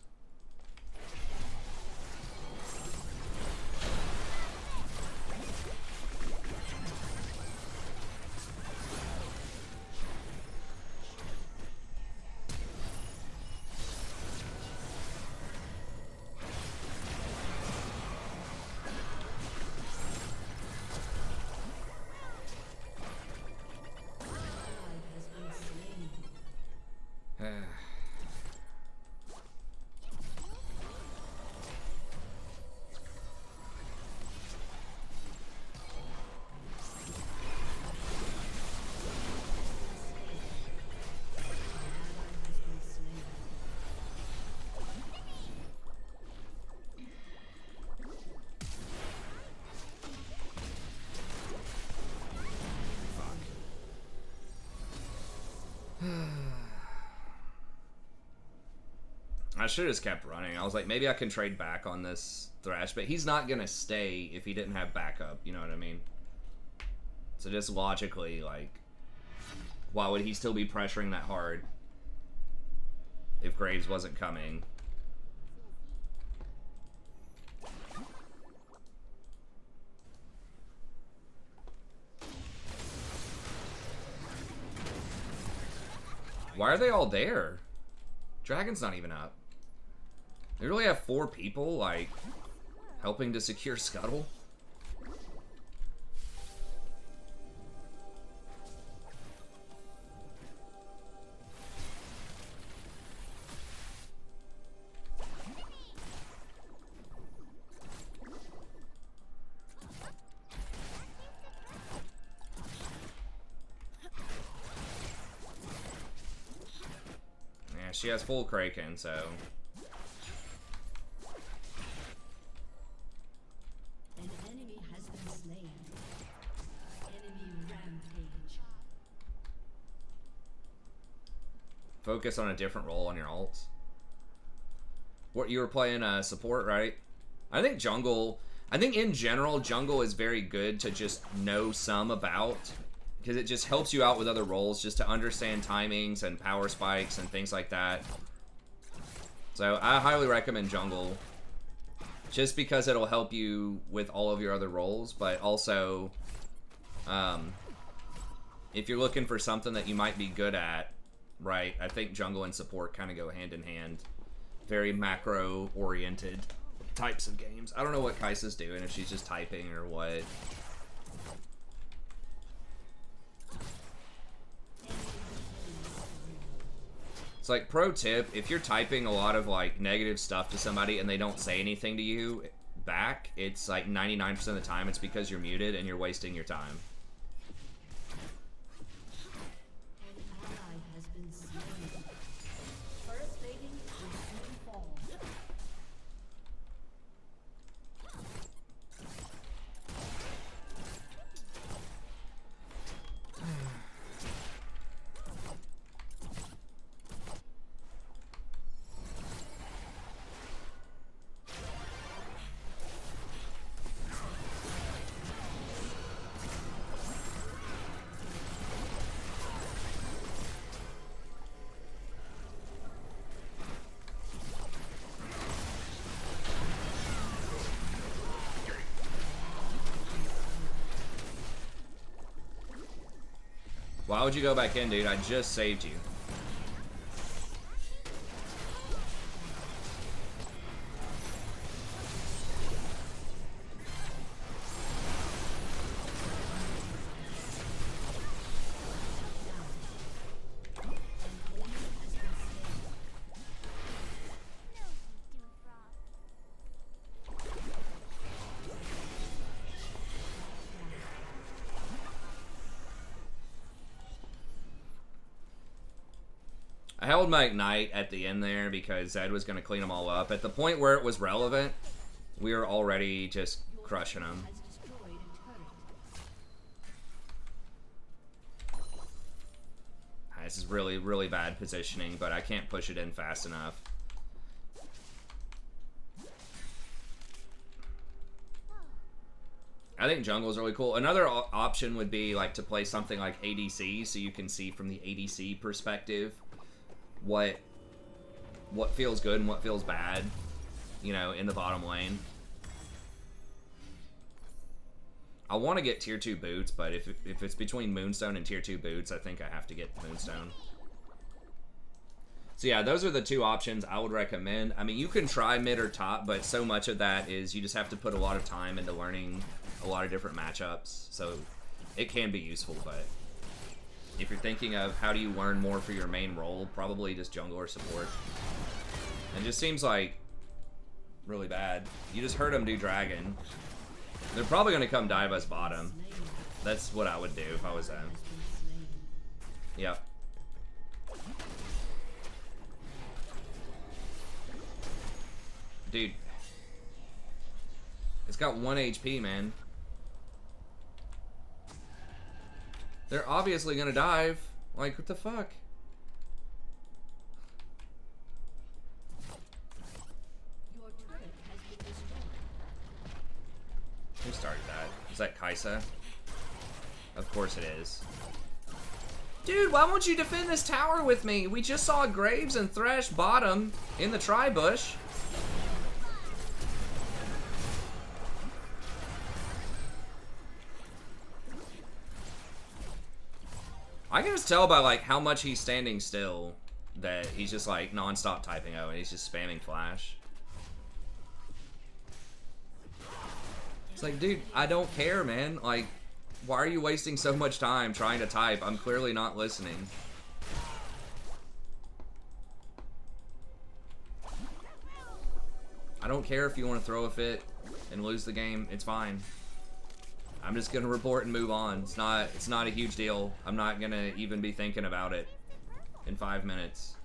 I should have just kept running. I was like, maybe I can trade back on this Thresh, but he's not gonna stay if he didn't have backup, you know what I mean? So just logically, like, why would he still be pressuring that hard if Graves wasn't coming? Why are they all there? Dragon's not even up. They really have 4 people, like, helping to secure Scuttle? Yeah, she has full Kraken, so... An enemy has been slain. Enemy rampage. Focus on a different role on your ults. What, you were playing support, right? I think jungle... I think in general, jungle is very good to just know some about. Because it just helps you out with other roles, just to understand timings and power spikes and things like that. So I highly recommend jungle. just because it'll help you with all of your other roles, but also, if you're looking for something that you might be good at, right, I think jungle and support kind of go hand in hand. Very macro-oriented types of games. I don't know what Kaisa's doing, if she's just typing or what. It's like, pro tip, if you're typing a lot of like negative stuff to somebody and they don't say anything to you back, it's like 99% of the time it's because you're muted and you're wasting your time. Why would you go back in, dude? I just saved you. I held my Ignite at the end there because Zed was going to clean them all up. At the point where it was relevant, we were already just crushing them. This is really, really bad positioning, but I can't push it in fast enough. I think jungle is really cool. Another option would be like to play something like ADC, so you can see from the ADC perspective what feels good and what feels bad, you know, in the bottom lane. I want to get tier 2 boots, but if it's between Moonstone and tier 2 boots, I think I have to get Moonstone. So yeah, those are the two options I would recommend. I mean, you can try mid or top, but so much of that is you just have to put a lot of time into learning a lot of different matchups. So it can be useful, but if you're thinking of how do you learn more for your main role, probably just jungle or support. It just seems like really bad. You just heard them do dragon. They're probably going to come dive us bottom. That's what I would do if I was them. Yep. Dude. It's got 1 HP, man. They're obviously gonna dive. Like, what the fuck? Who started that? Is that Kaisa? Of course it is. Dude, why won't you defend this tower with me? We just saw Graves and Thresh bottom in the tri-bush. I can just tell by like how much he's standing still that he's just like non-stop typing and he's just spamming flash. It's like, dude, I don't care, man. Like, why are you wasting so much time trying to type? I'm clearly not listening. I don't care if you want to throw a fit and lose the game. It's fine. I'm just gonna report and move on. It's not a huge deal. I'm not gonna even be thinking about it in 5 minutes.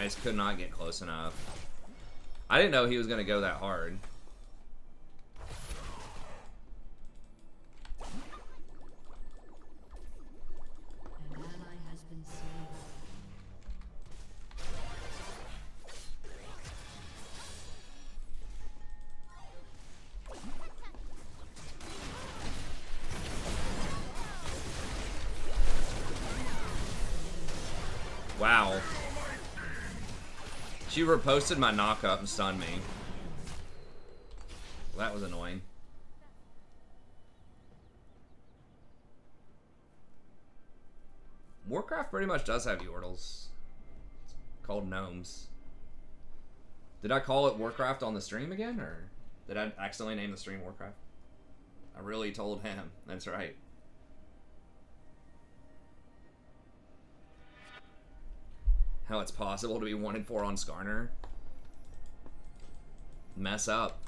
just could not get close enough. I didn't know he was going to go that hard. An ally has been slain. Wow. She reposted my knockup and stunned me. Well, that was annoying. Warcraft pretty much does have Yordles. It's called gnomes. Did I call it Warcraft on the stream again, or did I accidentally name the stream Warcraft? I really told him. That's right. How it's possible to be 1-4 on Skarner. Mess up.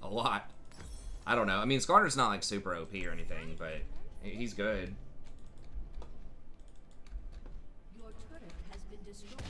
A lot. I don't know. I mean, Skarner's not like super OP or anything, but he's good. Your turret has been destroyed.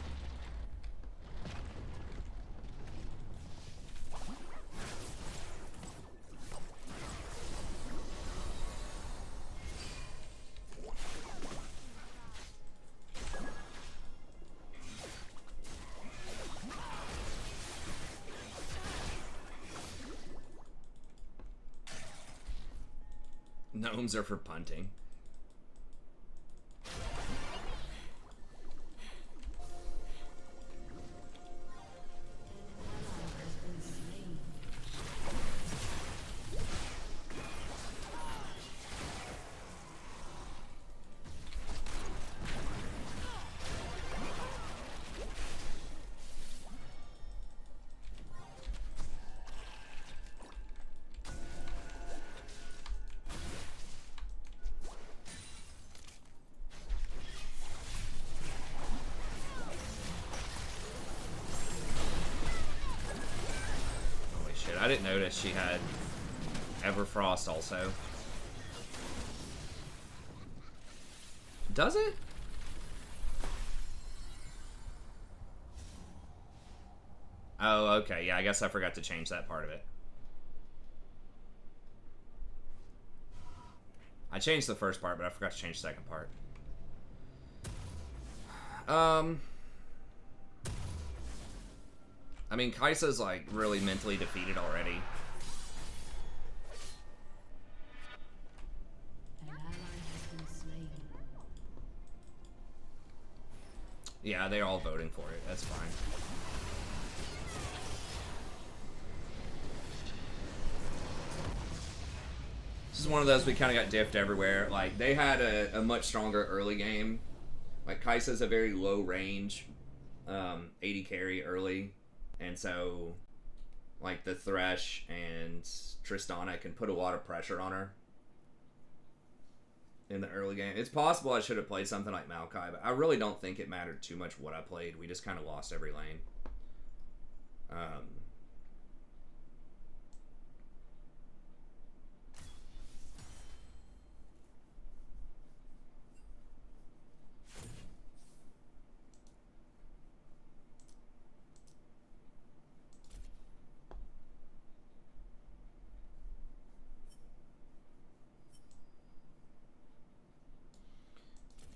Gnomes are for punting. I didn't notice she had Everfrost also. Does it? Oh, okay. Yeah, I guess I forgot to change that part of it. I changed the first part, but I forgot to change the second part. I mean, Kai'Sa's like really mentally defeated already. An ally has been slain. Yeah, they're all voting for it. That's fine. This is one of those we kind of got diffed everywhere. Like, they had a much stronger early game. Like, Kai'Sa's a very low range 80 carry early. And so, like, the Thresh and Tristana can put a lot of pressure on her in the early game. It's possible I should have played something like Maokai, but I really don't think it mattered too much what I played. We just kind of lost every lane.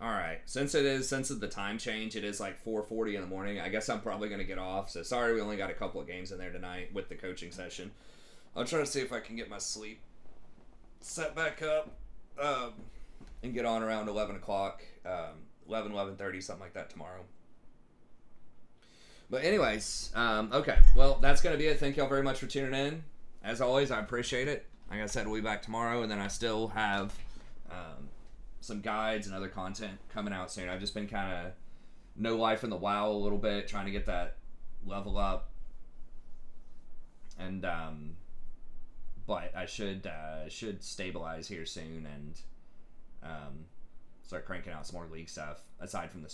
Alright, since of the time change, it is like 4:40 in the morning. I guess I'm probably going to get off. So sorry we only got a couple of games in there tonight with the coaching session. I'll try to see if I can get my sleep set back up and get on around 11 o'clock, 11:30, something like that tomorrow. But anyways, okay. Well, that's going to be it. Thank y'all very much for tuning in. As always, I appreciate it. Like I said, we'll be back tomorrow, and then I still have some guides and other content coming out soon. I've just been kind of no life in the WoW a little bit, trying to get that level up. And but I should stabilize here soon and start cranking out some more League stuff aside from the